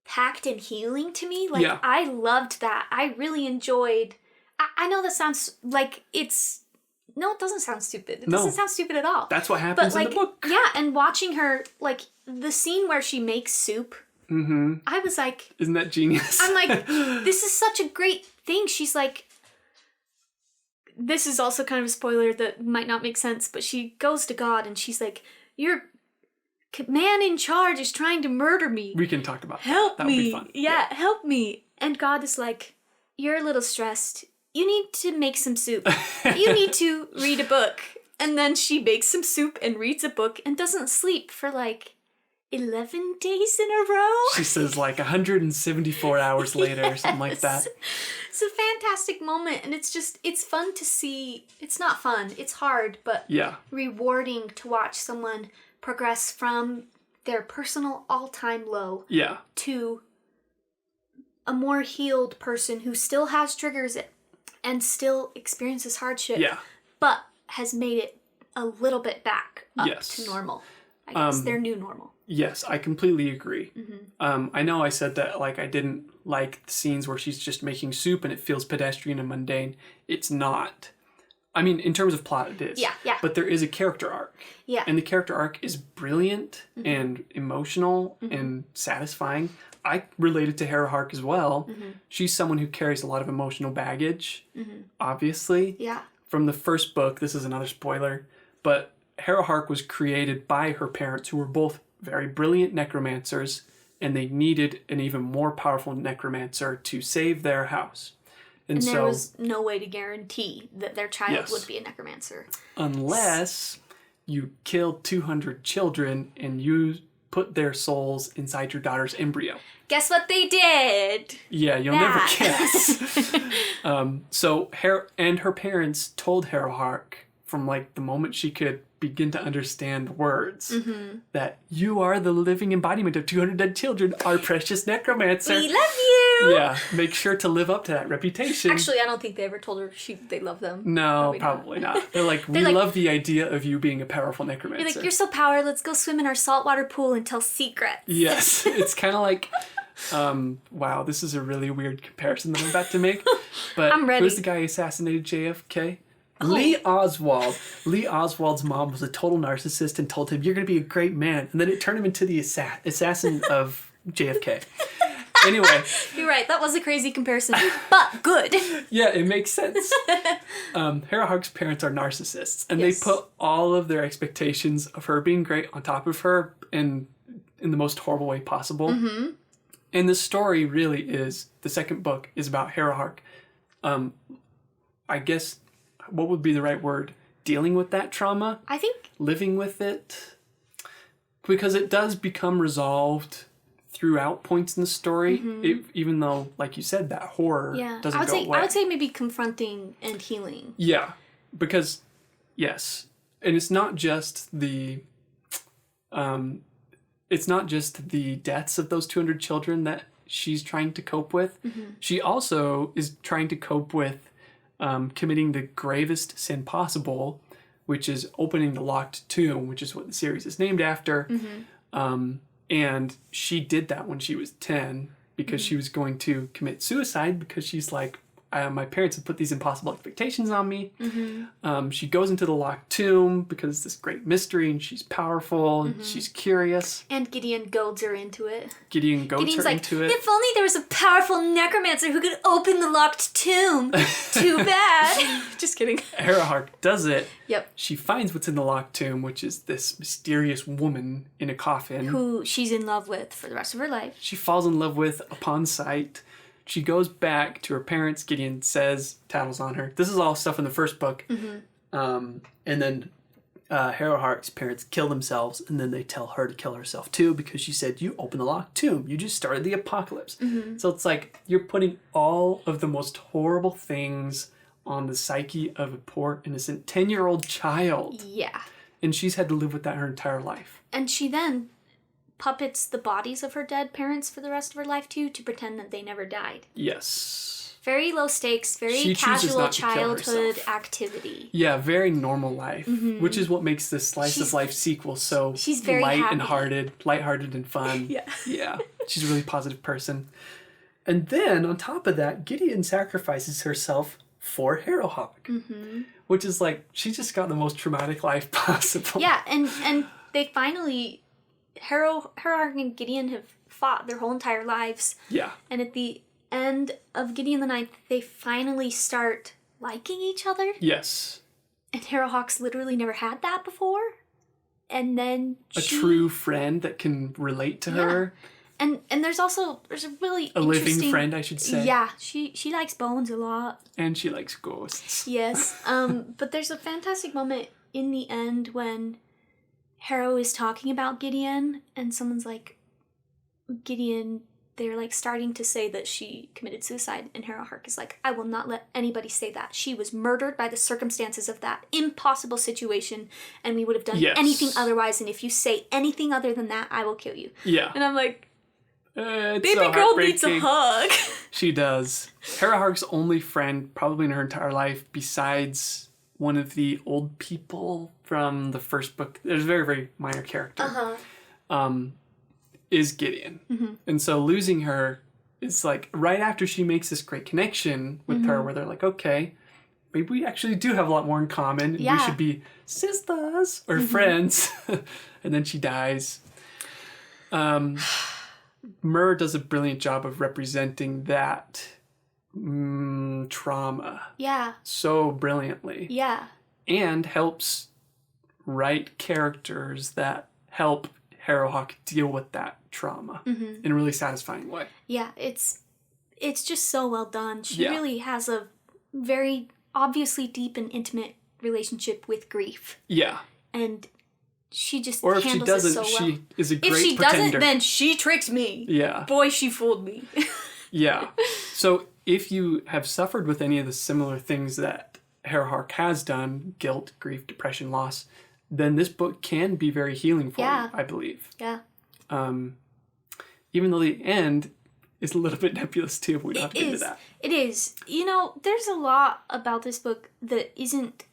packed and healing to me. Like, I loved that. I really enjoyed... I know that sounds like it's... No, it doesn't sound stupid. It doesn't sound stupid at all. That's what happens in the book. Yeah, and watching her, like, the scene where she makes soup, I was like... Isn't that genius? I'm like, this is such a great thing. She's like... This is also kind of a spoiler that might not make sense, but she goes to God and she's like, your man in charge is trying to murder me. We can talk about that. Help That me. would be fun. Yeah, help me. And God is like, you're a little stressed. You need to make some soup. You need to read a book. And then she makes some soup and reads a book and doesn't sleep for like 11 days in a row. She says like 174 hours later or something like that. It's a fantastic moment, and it's fun to see. It's not fun, it's hard, but rewarding to watch someone progress from their personal all-time low to a more healed person who still has triggers and still experiences hardship, but has made it a little bit back up to normal. I guess their new normal. Yes, I completely agree. I know I said that, like, I didn't like the scenes where she's just making soup and it feels pedestrian and mundane. It's not. I mean, in terms of plot, it is. Yeah. But there is a character arc. Yeah. And the character arc is brilliant and emotional and satisfying. I related to Harrow Hark as well. She's someone who carries a lot of emotional baggage, obviously. Yeah. From the first book, this is another spoiler, but Harrow Hark was created by her parents, who were both very brilliant necromancers, and they needed an even more powerful necromancer to save their house. And there so, was no way to guarantee that their child would be a necromancer. Unless you killed 200 children and you put their souls inside your daughter's embryo. Guess what they did? Yeah, you'll never guess. So her parents told Harrow Hark from like the moment she could begin to understand words that you are the living embodiment of 200 dead children, our precious necromancer. We love you. Yeah, make sure to live up to that reputation. Actually, I don't think they ever told her they love them. No, probably not. They're like, we love the idea of you being a powerful necromancer. You're like, you're so power, let's go swim in our saltwater pool and tell secrets. Yes, it's kind of like, wow, this is a really weird comparison that I'm about to make. But I'm ready. Who's the guy who assassinated JFK? Oh. Lee Oswald. Lee Oswald's mom was a total narcissist and told him, you're going to be a great man. And then it turned him into the assassin of JFK. Anyway. You're right. That was a crazy comparison, but good. Yeah, it makes sense. Harrow Hark's parents are narcissists, and they put all of their expectations of her being great on top of her in the most horrible way possible. And the story really is, the second book is about Harrow Hark. I guess, what would be the right word? Dealing with that trauma? I think. Living with it? Because it does become resolved throughout points in the story, even though, like you said, that horror doesn't go away. I would say maybe confronting and healing. Yeah, because, yes. And it's not just the... it's not just the deaths of those 200 children that she's trying to cope with. She also is trying to cope with committing the gravest sin possible, which is opening the locked tomb, which is what the series is named after. And she did that when she was 10 because she was going to commit suicide because she's like, my parents have put these impossible expectations on me. She goes into the locked tomb because it's this great mystery, and she's powerful, and she's curious. And Gideon goads her into it. Gideon's into it. If only there was a powerful necromancer who could open the locked tomb. Too bad. Just kidding. Harrowhark does it. Yep. She finds what's in the locked tomb, which is this mysterious woman in a coffin. Who she's in love with for the rest of her life. She falls in love with upon sight. She goes back to her parents. Gideon tattles on her. This is all stuff in the first book. And then Harrowhark's parents kill themselves, and then they tell her to kill herself too because she said, you opened the locked tomb. You just started the apocalypse. So it's like you're putting all of the most horrible things on the psyche of a poor, innocent 10-year-old child. Yeah. And she's had to live with that her entire life. And she then puppets the bodies of her dead parents for the rest of her life too to pretend that they never died. Yes. Very low stakes, very casual childhood activity. Yeah, very normal life, which is what makes this slice of life sequel so she's very lighthearted and fun. Yeah. She's a really positive person. And then on top of that, Gideon sacrifices herself for Harrowhark, which is like she just got the most traumatic life possible. Yeah, and they finally Harrowhark and Gideon have fought their whole entire lives. Yeah. And at the end of Gideon the Ninth, they finally start liking each other. Yes. And Harrowhark's literally never had that before. And then a true friend that can relate to her. And there's a really a living friend, I should say. Yeah, she likes bones a lot. And she likes ghosts. Yes. But there's a fantastic moment in the end when Harrow is talking about Gideon, and someone's like, Gideon, they're like starting to say that she committed suicide, and Harrowhark is like, I will not let anybody say that. She was murdered by the circumstances of that impossible situation, and we would have done anything otherwise, and if you say anything other than that, I will kill you. Yeah. And I'm like, baby so girl needs a hug. She does. Harrowhark's only friend, probably in her entire life, besides one of the old people from the first book. There's a very, very minor character. Is Gideon. And so losing her is like right after she makes this great connection with her, where they're like, okay, maybe we actually do have a lot more in common. And we should be sisters or friends. And then she dies. Muir does a brilliant job of representing that trauma. Yeah. So brilliantly. Yeah. And helps write characters that help Harrowhark deal with that trauma in a really satisfying way. Yeah, it's just so well done. She really has a very obviously deep and intimate relationship with grief. Yeah. And she just handles it so well. Or if she doesn't, she is a great pretender. If she doesn't, then she tricked me. Yeah. Boy, she fooled me. Yeah. So if you have suffered with any of the similar things that Harrowhark has done, guilt, grief, depression, loss, then this book can be very healing for you, I believe. Yeah. Even though the end is a little bit nebulous too, we don't have to get into that. It is. You know, there's a lot about this book that isn't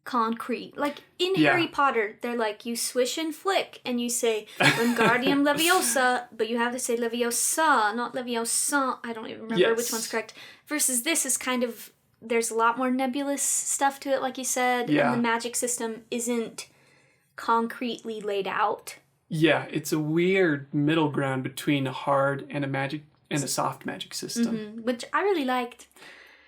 concrete. Like in Harry Potter, they're like, you swish and flick, and you say Wingardium Leviosa, but you have to say Leviosa, not Leviosa. I don't even remember which one's correct. Versus this is kind of, there's a lot more nebulous stuff to it, like you said, and the magic system isn't concretely laid out. Yeah, it's a weird middle ground between a hard and a soft magic system. Which I really liked.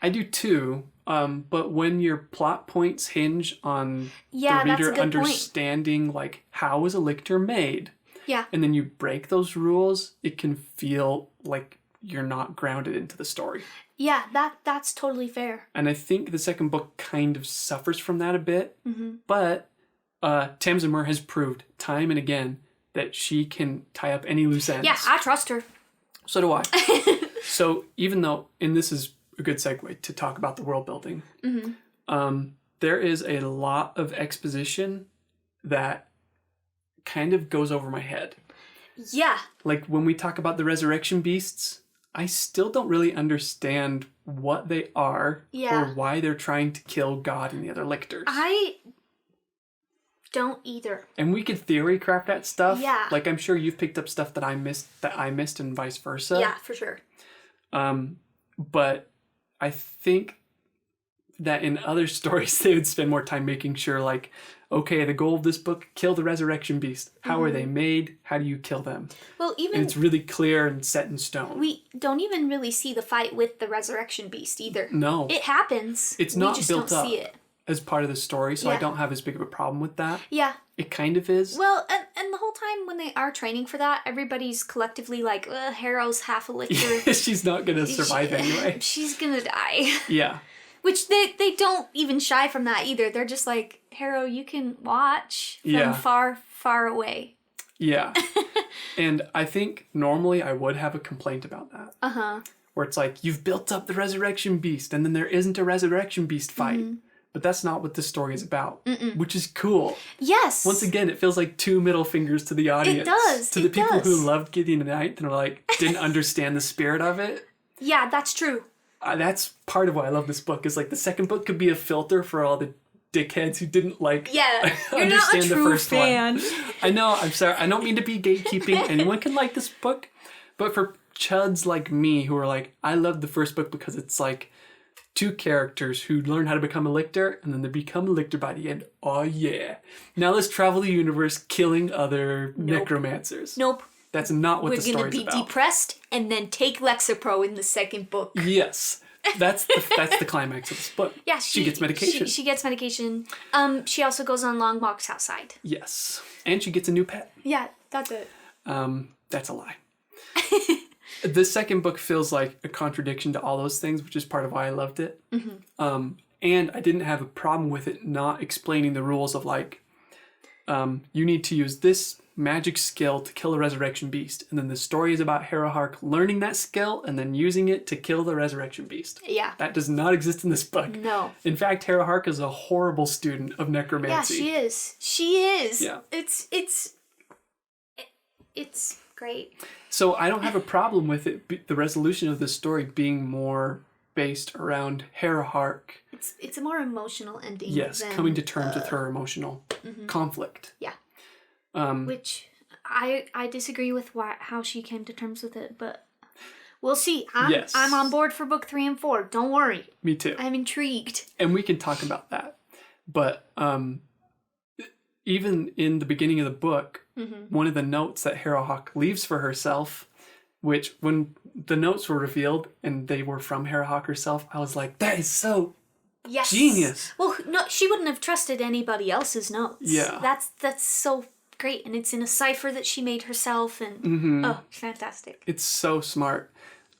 I do too. But when your plot points hinge on the reader understanding like how is a lictor made, and then you break those rules, it can feel like you're not grounded into the story. Yeah, that's totally fair. And I think the second book kind of suffers from that a bit, but Tamsyn Muir has proved time and again that she can tie up any loose ends. Yeah, I trust her. So do I. So even though, and this is a good segue to talk about the world building, there is a lot of exposition that kind of goes over my head. Yeah. Like when we talk about the resurrection beasts, I still don't really understand what they are or why they're trying to kill God and the other lictors. I don't either. And we could theory craft that stuff. Yeah. Like I'm sure you've picked up stuff that I missed and vice versa. Yeah, for sure. But I think that in other stories they would spend more time making sure, like, okay, the goal of this book, kill the resurrection beast. How are they made? How do you kill them? Well, even... And it's really clear and set in stone. We don't even really see the fight with the resurrection beast either. No. It happens. It's not just built don't up see it. as part of the story, so I don't have as big of a problem with that. Yeah. It kind of is. Well, and the whole time when they are training for that, everybody's collectively like, Harrow's half a lictor. She's not going to survive anyway. She's going to die. Yeah. Which they don't even shy from that either. They're just like, Harrow, you can watch from far, far away. Yeah. And I think normally I would have a complaint about that. Uh-huh. Where it's like, you've built up the resurrection beast, and then there isn't a resurrection beast fight. Mm-hmm. But that's not what this story is about, which is cool. Yes. Once again, it feels like 2 middle fingers to the audience. It does. To the people who loved Gideon the Ninth and were like, didn't understand the spirit of it. Yeah, that's true. That's part of why I love this book, is like the second book could be a filter for all the dickheads who didn't understand the first one. I know, I'm sorry. I don't mean to be gatekeeping. Anyone can like this book. But for chuds like me who are like, I love the first book because it's like 2 characters who learn how to become a lictor, and then they become a lictor by the end. Oh yeah. Now let's travel the universe killing other necromancers. Nope. That's not what the story's about. We're going to be depressed and then take Lexapro in the second book. Yes. That's the climax of this book. Yeah, she gets medication. She gets medication. She also goes on long walks outside. Yes. And she gets a new pet. Yeah, that's it. That's a lie. The second book feels like a contradiction to all those things, which is part of why I loved it. Mm-hmm. And I didn't have a problem with it not explaining the rules of like, you need to use this magic skill to kill a resurrection beast. And then the story is about Harrow learning that skill and then using it to kill the resurrection beast. Yeah. That does not exist in this book. No. In fact, Harrow is a horrible student of necromancy. Yeah, she is. She is. Yeah. It's great. So I don't have a problem with it, the resolution of the story being more based around Harrow. It's a more emotional ending. Yes, coming to terms with her emotional conflict. Yeah. Which I disagree with how she came to terms with it, but we'll see. I'm on board for book 3 and 4. Don't worry. Me too. I'm intrigued. And we can talk about that. But even in the beginning of the book, one of the notes that Harrow leaves for herself, which when the notes were revealed and they were from Harrow herself, I was like, that is so genius. Well, no, she wouldn't have trusted anybody else's notes. Yeah. That's so great. And it's in a cipher that she made herself. And oh, fantastic. It's so smart.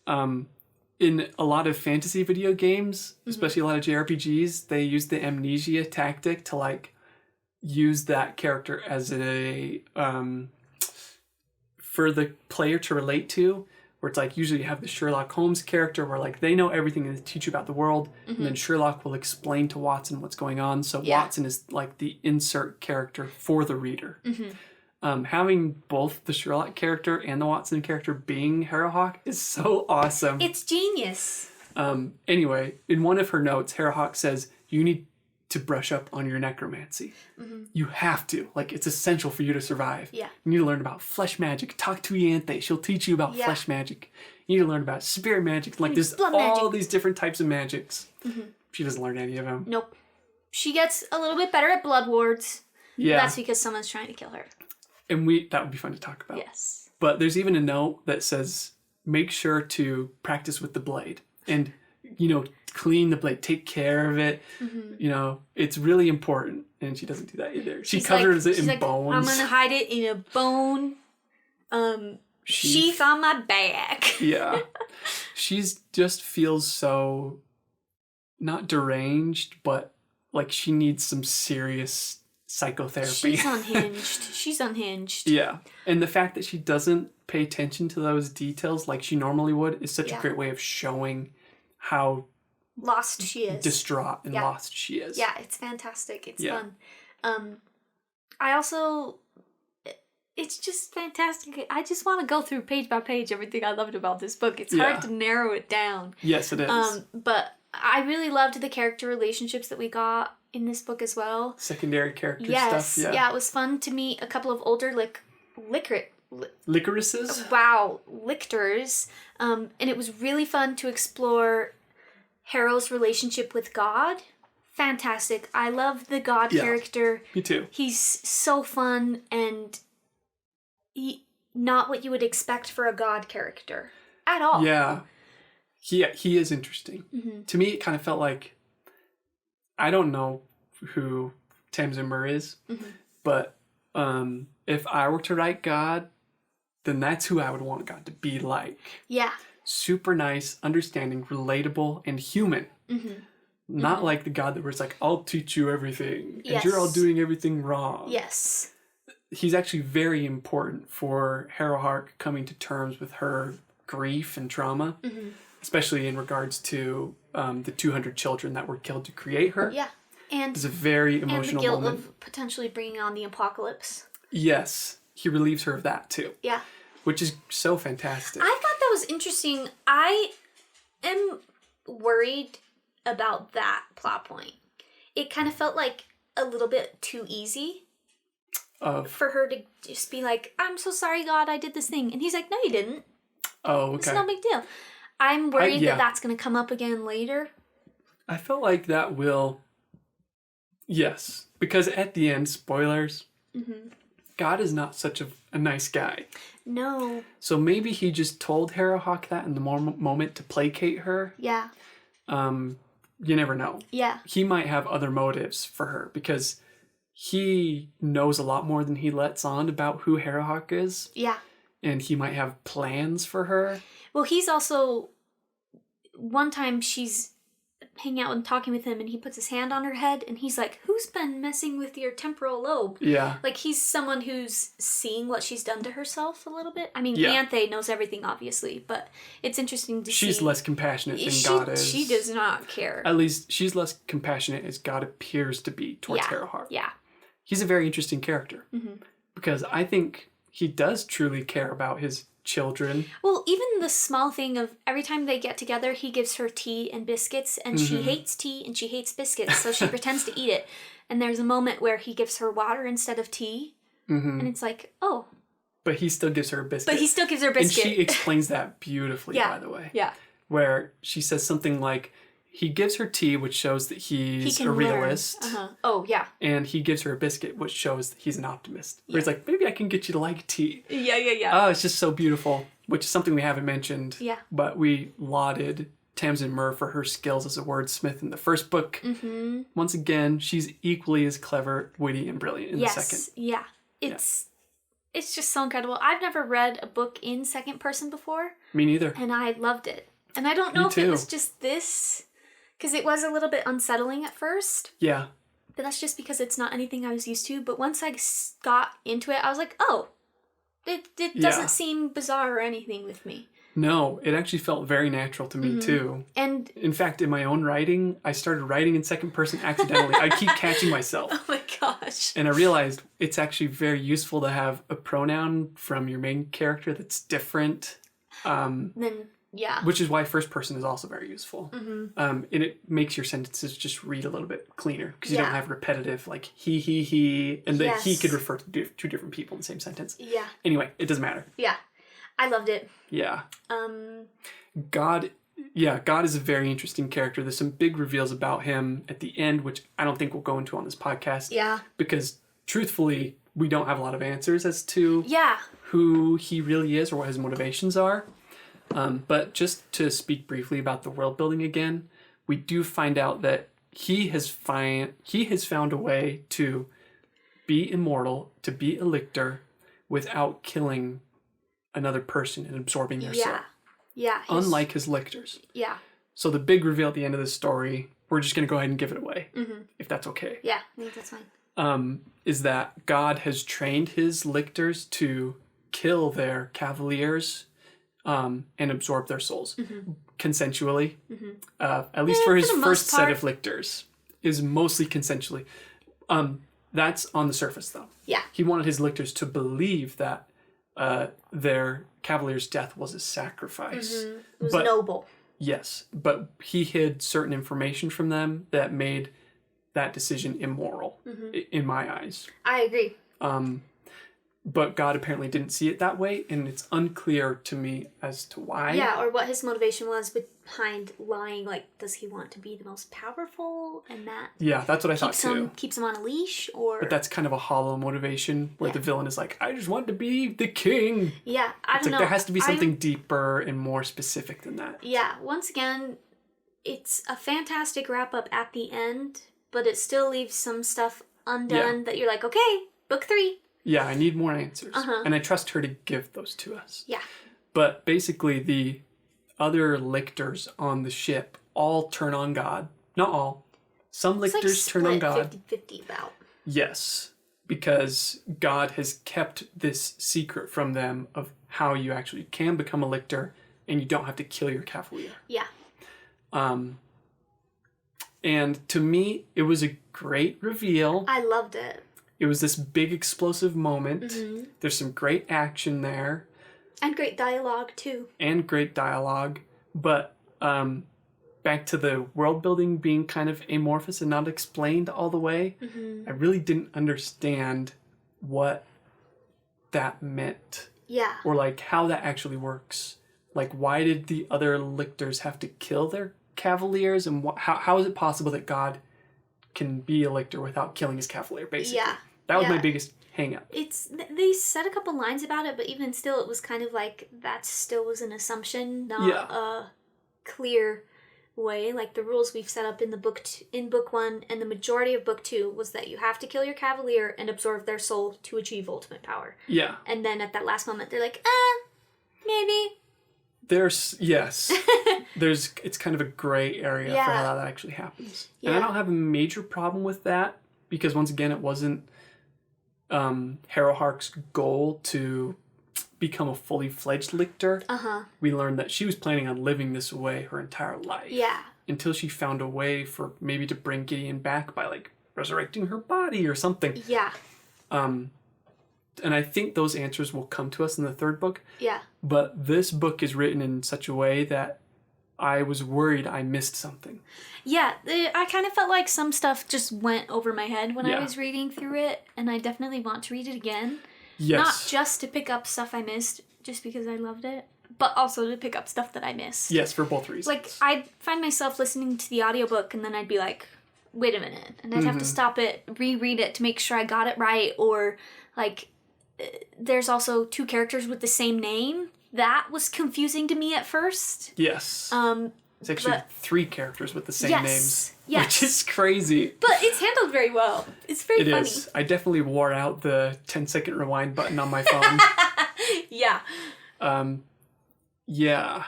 In a lot of fantasy video games, especially a lot of JRPGs, they use the amnesia tactic to like use that character as a for the player to relate to, where it's like usually you have the Sherlock Holmes character where like they know everything and they teach you about the world, and then Sherlock will explain to Watson what's going on. So Watson is like the insert character for the reader. Having both the Sherlock character and the Watson character being Harrow is so awesome. It's genius. Anyway, in one of her notes, Harrow says, you need to brush up on your necromancy. You have to. Like, it's essential for you to survive. Yeah. You need to learn about flesh magic. Talk to Ianthe. She'll teach you about flesh magic. You need to learn about spirit magic. Like, there's all these different types of magics. She doesn't learn any of them. Nope. She gets a little bit better at blood wards. Yeah. That's because someone's trying to kill her. And that would be fun to talk about. Yes. But there's even a note that says, make sure to practice with the blade. And, clean the blade, take care of it. It's really important. And she doesn't do that either. She covers it in bones. I'm going to hide it in a bone sheath on my back. Yeah. She's just feels so not deranged, but like she needs some serious psychotherapy. She's unhinged. Yeah. And the fact that she doesn't pay attention to those details like she normally would is such a great way of showing how lost she is. Distraught and lost she is. Yeah, it's fantastic. It's fun. I also... It's just fantastic. I just want to go through page by page everything I loved about this book. It's hard to narrow it down. Yes, it is. But I really loved the character relationships that we got in this book as well. Secondary character stuff. Yeah, it was fun to meet a couple of older licorices? Wow, lictors. And it was really fun to explore Harrow's relationship with God, fantastic. I love the God character. Me too. He's so fun and not what you would expect for a God character at all. Yeah. He is interesting. Mm-hmm. To me, it kind of felt like, I don't know who Tamsyn Muir is, mm-hmm. but if I were to write God, then that's who I would want God to be like. Yeah. Super nice, understanding, relatable, and human. Mm-hmm. Not mm-hmm. like the God that was like, I'll teach you everything, and you're all doing everything wrong. Yes. He's actually very important for Harrow coming to terms with her grief and trauma, mm-hmm. especially in regards to the 200 children that were killed to create her. Yeah. And it's a very emotional moment. And the guilt moment. of potentially bringing on the apocalypse. Yes. He relieves her of that too. Yeah. Which is so fantastic. I thought that was interesting. I am worried about that plot point. It kind of felt like a little bit too easy for her to just be like, I'm so sorry, God, I did this thing. And he's like, no, you didn't. Oh, okay. It's no big deal. I'm worried that that's going to come up again later. I felt like that will... Yes. Because at the end, spoilers, mm-hmm. God is not such a nice guy. No. So maybe he just told Harrow that in the moment to placate her. Yeah. You never know. Yeah. He might have other motives for her because he knows a lot more than he lets on about who Harrow is. Yeah. And he might have plans for her. Well, he's also... One time she's hanging out and talking with him and he puts his hand on her head and he's like, who's been messing with your temporal lobe? Yeah. Like, he's someone who's seeing what she's done to herself a little bit. I mean, Anthe knows everything, obviously, but it's interesting to see. She's less compassionate than God is. She does not care. At least she's less compassionate as God appears to be towards Harrow. Yeah. He's a very interesting character. Mm-hmm. Because I think he does truly care about his children. Well, even the small thing of every time they get together, he gives her tea and biscuits, and mm-hmm. she hates tea and she hates biscuits, so she pretends to eat it. And there's a moment where he gives her water instead of tea, mm-hmm. and it's like, oh. But he still gives her a biscuit. And she explains that beautifully, by the way. Yeah. Where she says something like, he gives her tea, which shows that he's a realist. Uh-huh. Oh, yeah. And he gives her a biscuit, which shows that he's an optimist. Where he's like, maybe I can get you to like tea. Yeah. Oh, it's just so beautiful, which is something we haven't mentioned. Yeah. But we lauded Tamsyn Muir for her skills as a wordsmith in the first book. Mm-hmm. Once again, she's equally as clever, witty, and brilliant in the second. Yeah. It's just so incredible. I've never read a book in second person before. Me neither. And I loved it. And I don't know if it was just this... Because it was a little bit unsettling at first. Yeah. But that's just because it's not anything I was used to. But once I got into it, I was like, oh, it doesn't seem bizarre or anything with me. No, it actually felt very natural to me, mm-hmm. too. And in fact, in my own writing, I started writing in second person accidentally. I keep catching myself. Oh my gosh. And I realized it's actually very useful to have a pronoun from your main character that's different. Yeah. Which is why first person is also very useful. Mm-hmm. And it makes your sentences just read a little bit cleaner because you don't have repetitive, like he, and the he could refer to two different people in the same sentence. Yeah. Anyway, it doesn't matter. Yeah. I loved it. Yeah. God is a very interesting character. There's some big reveals about him at the end, which I don't think we'll go into on this podcast. Yeah. Because truthfully, we don't have a lot of answers as to who he really is or what his motivations are. But just to speak briefly about the world building again, we do find out that he has found a way to be immortal, to be a lictor, without killing another person and absorbing their soul. Yeah. Unlike his lictors. Yeah. So the big reveal at the end of this story, we're just going to go ahead and give it away, mm-hmm. if that's okay. Yeah, I think that's fine. Is that God has trained his lictors to kill their cavaliers and absorb their souls consensually. Mm-hmm. At least for his first set of lictors is mostly consensually. That's on the surface, though. Yeah. He wanted his lictors to believe that their cavalier's death was a sacrifice. Mm-hmm. It was noble. Yes, but he hid certain information from them that made that decision immoral, in my eyes. I agree. but God apparently didn't see it that way, and it's unclear to me as to why. Yeah, or what his motivation was behind lying. Like, does he want to be the most powerful, and that that's what I thought too. Keeps him on a leash, or... But that's kind of a hollow motivation, where the villain is like, I just want to be the king. Yeah, I don't know. There has to be something deeper and more specific than that. Yeah, once again, it's a fantastic wrap-up at the end, but it still leaves some stuff undone that you're like, okay, book 3. Yeah, I need more answers. And I trust her to give those to us. Yeah. But basically, the other lictors on the ship all turn on God. Not all. Some lictors turn on God. 50-50 about. Yes. Because God has kept this secret from them of how you actually can become a lictor and you don't have to kill your cavalier. Yeah. And to me, it was a great reveal. I loved it. It was this big explosive moment. There's some great action there. And great dialogue, too. But back to the world building being kind of amorphous and not explained all the way, I really didn't understand what that meant. Yeah. Or like how that actually works. Like, why did the other lictors have to kill their cavaliers? And how is it possible that God can be a lictor without killing his cavalier, basically? Yeah. That was my biggest hang-up. They said a couple lines about it, but even still, it was kind of like that still was an assumption, not a clear way. Like the rules we've set up in the book in book 1 and the majority of book 2 was that you have to kill your cavalier and absorb their soul to achieve ultimate power. Yeah. And then at that last moment, they're like, maybe. It's kind of a gray area for how that actually happens. And I don't have a major problem with that because once again, it wasn't Harrow Hark's goal to become a fully fledged lictor. We learned that she was planning on living this way her entire life. Yeah. Until she found a way for maybe to bring Gideon back by like resurrecting her body or something. Yeah. And I think those answers will come to us in the 3rd book. Yeah. But this book is written in such a way that I was worried I missed something. Yeah, I kind of felt like some stuff just went over my head when I was reading through it, and I definitely want to read it again. Yes. Not just to pick up stuff I missed, just because I loved it, but also to pick up stuff that I missed. Yes, for both reasons. Like, I'd find myself listening to the audiobook, and then I'd be like, wait a minute, and I'd have to stop it, reread it to make sure I got it right, or, like, there's also 2 characters with the same name. That was confusing to me at first. Yes. It's actually 3 characters with the same names. Yes. Which is crazy. But it's handled very well. It's very funny. It is. I definitely wore out the 10-second rewind button on my phone. Yeah. Yeah.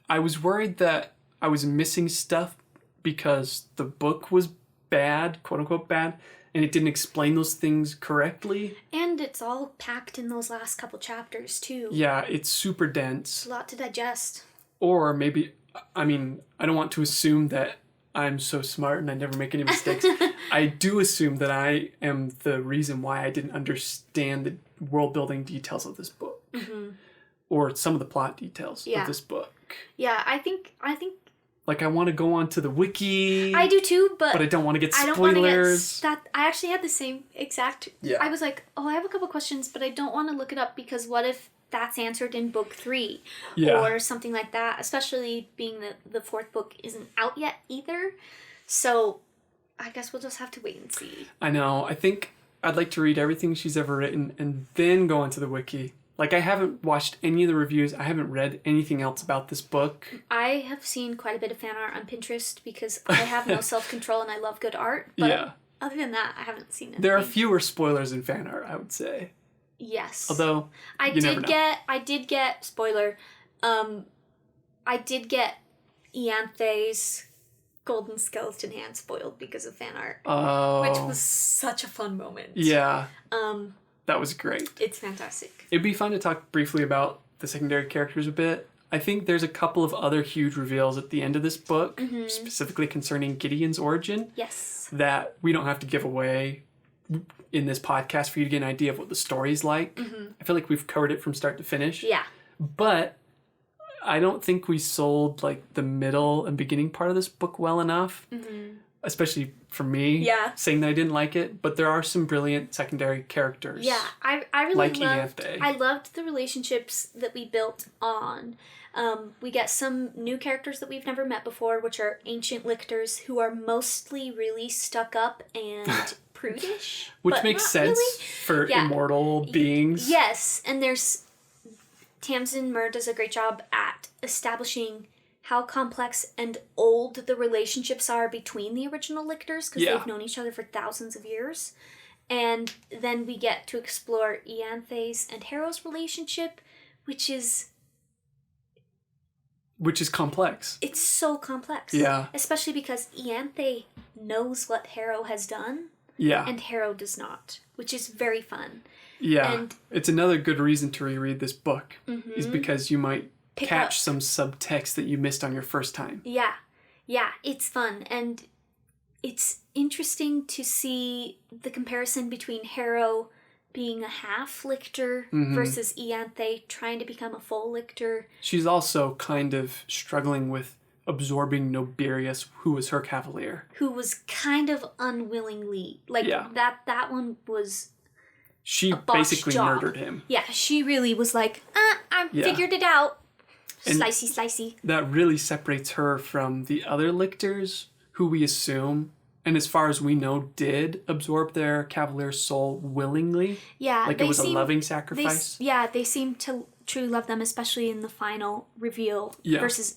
I was worried that I was missing stuff because the book was bad, quote unquote bad, and it didn't explain those things correctly. And it's all packed in those last couple chapters, too. Yeah, it's super dense. It's a lot to digest. Or maybe, I mean, I don't want to assume that I'm so smart and I never make any mistakes. I do assume that I am the reason why I didn't understand the world-building details of this book. Or some of the plot details of this book. Yeah, I think... Like, I want to go on to the wiki. I do too, but I don't want to get spoilers. I don't want to get I actually had the same exact... Yeah. I was like, I have a couple questions, but I don't want to look it up because what if that's answered in book 3? Yeah. Or something like that, especially being that the 4th book isn't out yet either. So, I guess we'll just have to wait and see. I know. I think I'd like to read everything she's ever written and then go onto the wiki. Like, I haven't watched any of the reviews. I haven't read anything else about this book. I have seen quite a bit of fan art on Pinterest because I have no self-control and I love good art. But other than that, I haven't seen anything. There are fewer spoilers in fan art, I would say. Yes. Although, I did get, spoiler, I did get Ianthe's golden skeleton hand spoiled because of fan art. Oh. Which was such a fun moment. Yeah. That was great. It's fantastic. It'd be fun to talk briefly about the secondary characters a bit. I think there's a couple of other huge reveals at the end of this book, specifically concerning Gideon's origin. Yes. That we don't have to give away in this podcast for you to get an idea of what the story's like. I feel like we've covered it from start to finish. Yeah. But I don't think we sold like the middle and beginning part of this book well enough. especially for me, saying that I didn't like it, but there are some brilliant secondary characters. Yeah, I really like loved. I loved the relationships that we built on. We get some new characters that we've never met before, which are ancient lictors who are mostly really stuck up and prudish. Which makes sense for immortal beings. Yes, and there's... Tamsyn Muir does a great job at establishing how complex and old the relationships are between the original lictors, because they've known each other for thousands of years. And then we get to explore Ianthe's and Harrow's relationship, which is complex. It's so complex. Yeah. Especially because Ianthe knows what Harrow has done. Yeah. And Harrow does not, which is very fun. Yeah. And it's another good reason to reread this book, is because you might catch some subtext that you missed on your first time. Yeah. Yeah, it's fun. And it's interesting to see the comparison between Harrow being a half lictor versus Ianthe trying to become a full lictor. She's also kind of struggling with absorbing Noberius, who was her cavalier. Who was kind of unwillingly. That one was she basically murdered him. Yeah, she really was like, I figured it out. And slicey. That really separates her from the other lictors, who we assume, and as far as we know, did absorb their cavalier's soul willingly. Yeah. Like it was a loving sacrifice. They seem to truly love them, especially in the final reveal. Yeah. Versus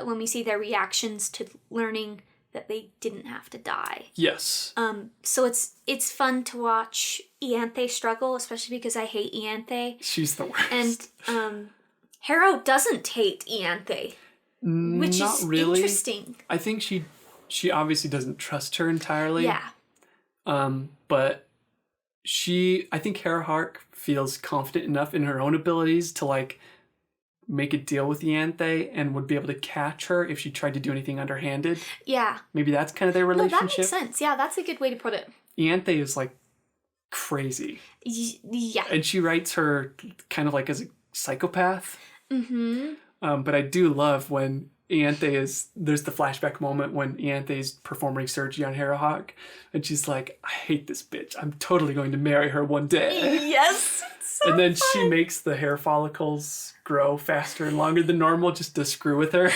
when we see their reactions to learning that they didn't have to die. Yes. So it's fun to watch Ianthe struggle, especially because I hate Ianthe. She's the worst. And Harrow doesn't hate Ianthe, which is really interesting. I think she obviously doesn't trust her entirely. Yeah. But I think Harrow feels confident enough in her own abilities to like make a deal with Ianthe and would be able to catch her if she tried to do anything underhanded. Yeah. Maybe that's kind of their relationship. No, that makes sense. Yeah, that's a good way to put it. Ianthe is like crazy. Yeah. And she writes her kind of like as a psychopath. Mm-hmm. But I do love when there's the flashback moment when Ianthe's performing surgery on Harrowhawk, and she's like, I hate this bitch. I'm totally going to marry her one day. Yes. So and then she makes the hair follicles grow faster and longer than normal just to screw with her.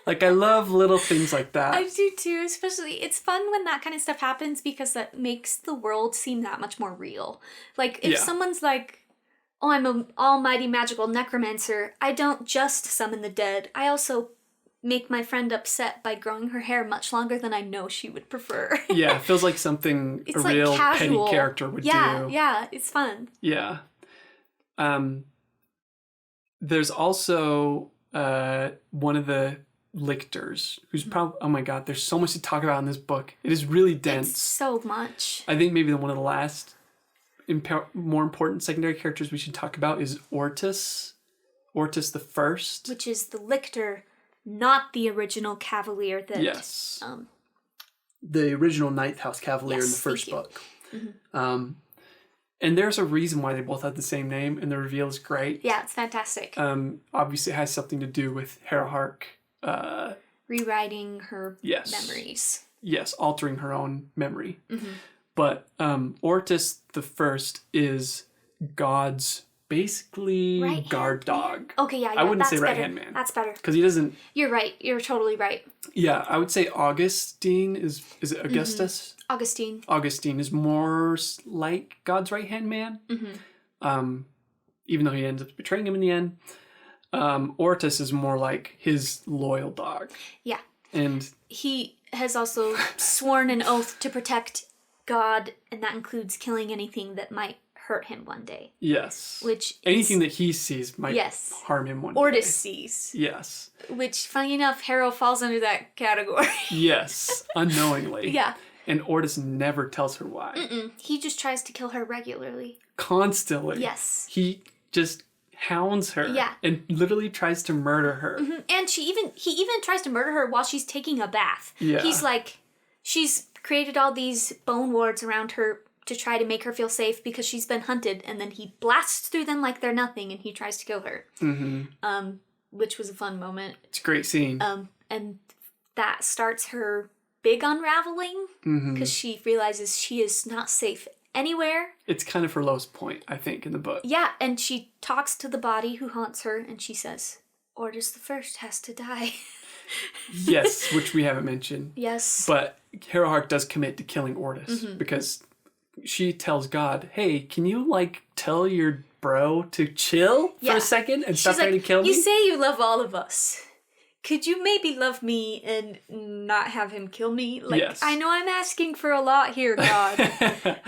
Like, I love little things like that. I do too, especially, it's fun when that kind of stuff happens because that makes the world seem that much more real. Like, if someone's like, oh, I'm an almighty magical necromancer, I don't just summon the dead. I also make my friend upset by growing her hair much longer than I know she would prefer. Yeah, it feels like something a like real casual. Petty character would do. Yeah, it's fun. Yeah. There's also one of the lictors who's probably, oh my god, there's so much to talk about in this book. It is really dense. It's so much. I think maybe one of the last more important secondary characters we should talk about is Ortis the First, which is the lictor, not the original cavalier that the original Ninth House Cavalier in the first book. Mm-hmm. And there's a reason why they both have the same name, and the reveal is great. Yeah, it's fantastic. Obviously it has something to do with Harrowhawk rewriting her memories. Yes, altering her own memory. Mm-hmm. But Ortis the First is God's basically right guard dog. Okay, yeah, I wouldn't say right-hand man. That's better. Because he doesn't... You're right. You're totally right. Yeah, I would say Augustine is it Augustus? Mm-hmm. Augustine is more like God's right-hand man. Mm-hmm. Even though he ends up betraying him in the end. Ortis is more like his loyal dog. Yeah. And he has also sworn an oath to protect God, and that includes killing anything that might hurt him one day. Yes. Which anything that he sees might harm him one day. Ortis sees. Yes. Which, funny enough, Harrow falls under that category. Yes, unknowingly. Yeah. And Ortis never tells her why. Mm-mm. He just tries to kill her regularly. Constantly. Yes. He just hounds her. Yeah. And literally tries to murder her. Mm-hmm. And he even tries to murder her while she's taking a bath. Yeah. He's like, she's created all these bone wards around her to try to make her feel safe because she's been hunted, and then he blasts through them like they're nothing, and he tries to kill her. Which was a fun moment. It's a great scene. And that starts her big unraveling because she realizes she is not safe anywhere. It's kind of her lowest point, I think, in the book. Yeah, and she talks to the body who haunts her, and she says, Orders the First has to die. Yes, which we haven't mentioned. Yes. But Harrowhark does commit to killing Ordis because she tells God, hey, can you, like, tell your bro to chill for a second and stop trying to kill me? You say you love all of us. Could you maybe love me and not have him kill me? Like, yes. I know I'm asking for a lot here, God.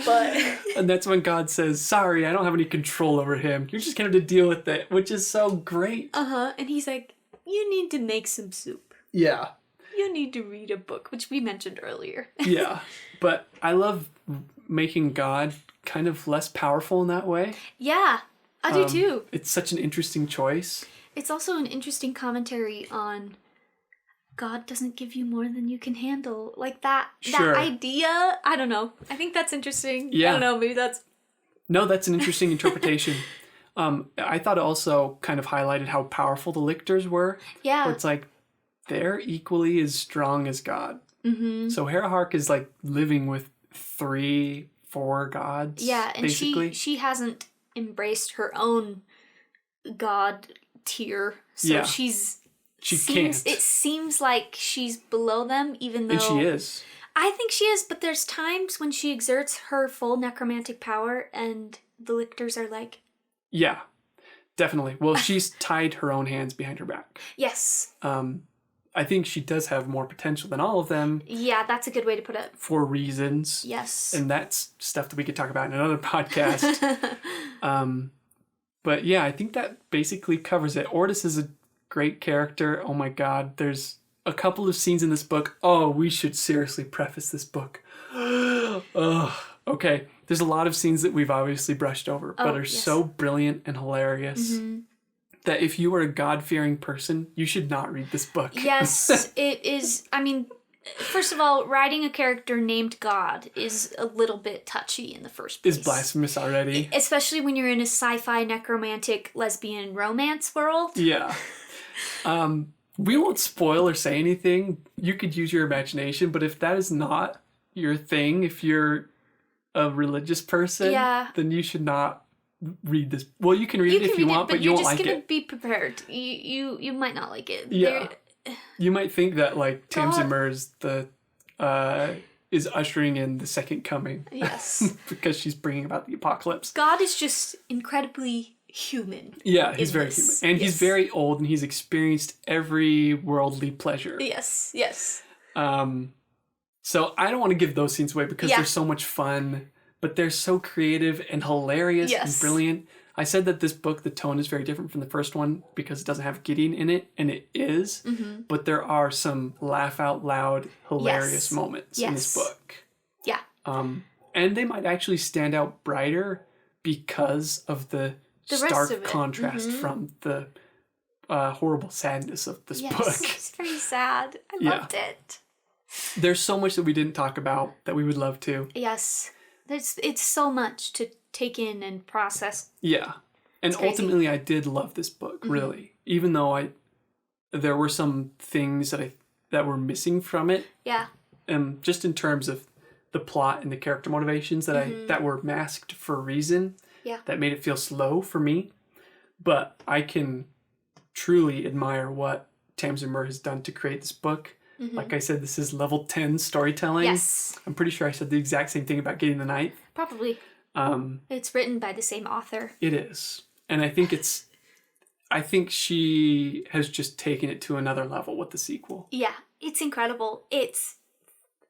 But and that's when God says, sorry, I don't have any control over him. You're just going to have to deal with it, which is so great. And he's like, you need to make some soup. Yeah. You need to read a book, which we mentioned earlier. Yeah. But I love making God kind of less powerful in that way. Yeah, I do too. It's such an interesting choice. It's also an interesting commentary on God doesn't give you more than you can handle. Like that idea. I don't know. I think that's interesting. Yeah. I don't know. Maybe that's... No, that's an interesting interpretation. I thought it also kind of highlighted how powerful the lictors were. Yeah. Where it's like, they're equally as strong as God. Mm-hmm. So Harrowhark is like living with 3-4 gods. Yeah, and basically. she hasn't embraced her own God tier, so she can't. It seems like she's below them, even though... And she is. I think she is, but there's times when she exerts her full necromantic power and the lictors are like... Yeah, definitely. Well, she's tied her own hands behind her back. Yes. I think she does have more potential than all of them. Yeah, that's a good way to put it. For reasons. Yes. And that's stuff that we could talk about in another podcast. But yeah, I think that basically covers it. Ordis is a great character. Oh my God. There's a couple of scenes in this book. Oh, we should seriously preface this book. Okay. There's a lot of scenes that we've obviously brushed over, but are so brilliant and hilarious that if you are a God-fearing person, you should not read this book. Yes, it is. I mean, first of all, writing a character named God is a little bit touchy in the first place. It's blasphemous already. Especially when you're in a sci-fi necromantic lesbian romance world. Yeah. We won't spoil or say anything. You could use your imagination, but if that is not your thing, if you're a religious person, then you should not read this. Well, you can read it if you want, but you won't like it. You're just going to be prepared. You might not like it. Yeah. You might think that like Tamsyn Muir is ushering in the second coming. Yes. Because she's bringing about the apocalypse. God is just incredibly human. Yeah, he's very human. And he's very old and he's experienced every worldly pleasure. Yes, yes. So I don't want to give those scenes away because they're so much fun, but they're so creative and hilarious and brilliant. I said that this book, the tone is very different from the first one because it doesn't have Gideon in it, and it is. Mm-hmm. But there are some laugh out loud, hilarious moments in this book. Yeah. And they might actually stand out brighter because of the stark contrast from the horrible sadness of this book. It's very sad. I loved it. There's so much that we didn't talk about that we would love to. Yes. It's so much to take in and process. Yeah. And ultimately I did love this book, really. Even though there were some things that were missing from it. Yeah. Just in terms of the plot and the character motivations that were masked for a reason. Yeah. That made it feel slow for me. But I can truly admire what Tamsyn Muir has done to create this book. Mm-hmm. Like I said, this is level 10 storytelling. Yes. I'm pretty sure I said the exact same thing about Gideon the Ninth. Probably. It's written by the same author. It is. And I think I think she has just taken it to another level with the sequel. Yeah, it's incredible.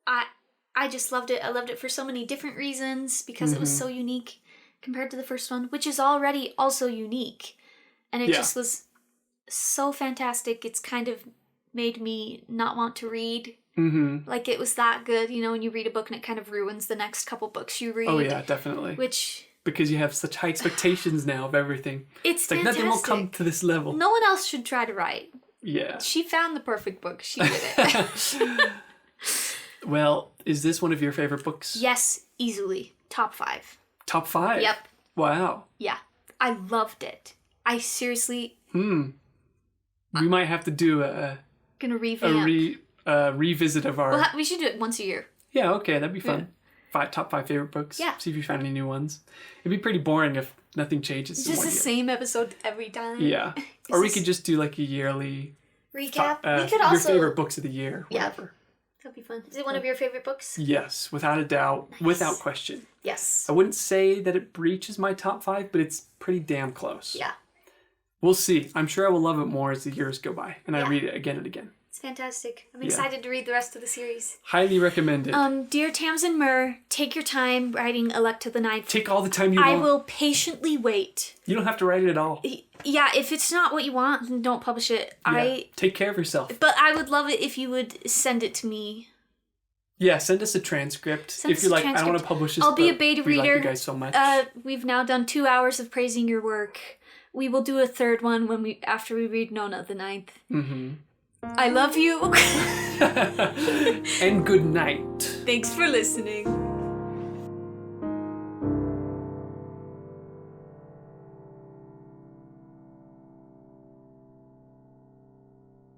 I just loved it. I loved it for so many different reasons because it was so unique compared to the first one, which is already also unique. And it just was so fantastic. It's kind of made me not want to read. Mm-hmm. Like it was that good, when you read a book and it kind of ruins the next couple books you read. Oh yeah, definitely. Because you have such high expectations now of everything. It's like nothing will come to this level. No one else should try to write. Yeah. She found the perfect book. She did it. Well, is this one of your favorite books? Yes, easily. Top 5. Top 5? Yep. Wow. Yeah. I loved it. I seriously... We might have to do gonna revamp. revisit of our... we should do it once a year. Yeah, okay, that'd be fun. Top 5 favorite books. Yeah. See if you found any new ones. It'd be pretty boring if nothing changes. Just the same episode every time. Yeah. Or we could just do like a yearly... recap. We could also... Your favorite books of the year, whatever. Yeah. That'd be fun. Is it one of your favorite books? Yes, without a doubt. Nice. Without question. Yes. I wouldn't say that it breaches my top 5, but it's pretty damn close. Yeah. We'll see. I'm sure I will love it more as the years go by, and I read it again and again. It's fantastic. I'm excited to read the rest of the series. Highly recommended. Dear Tamsyn Muir, take your time writing Electa the Ninth. Take all the time you want. I will patiently wait. You don't have to write it at all. Yeah, if it's not what you want, then don't publish it. Yeah. Take care of yourself. But I would love it if you would send it to me. Yeah, send us a transcript. If you're like, I don't want to publish this, I'll be a beta reader. We like you guys so much. We've now done 2 hours of praising your work. We will do a third one after we read Nona the Ninth. Mm-hmm. I love you. And good night. Thanks for listening.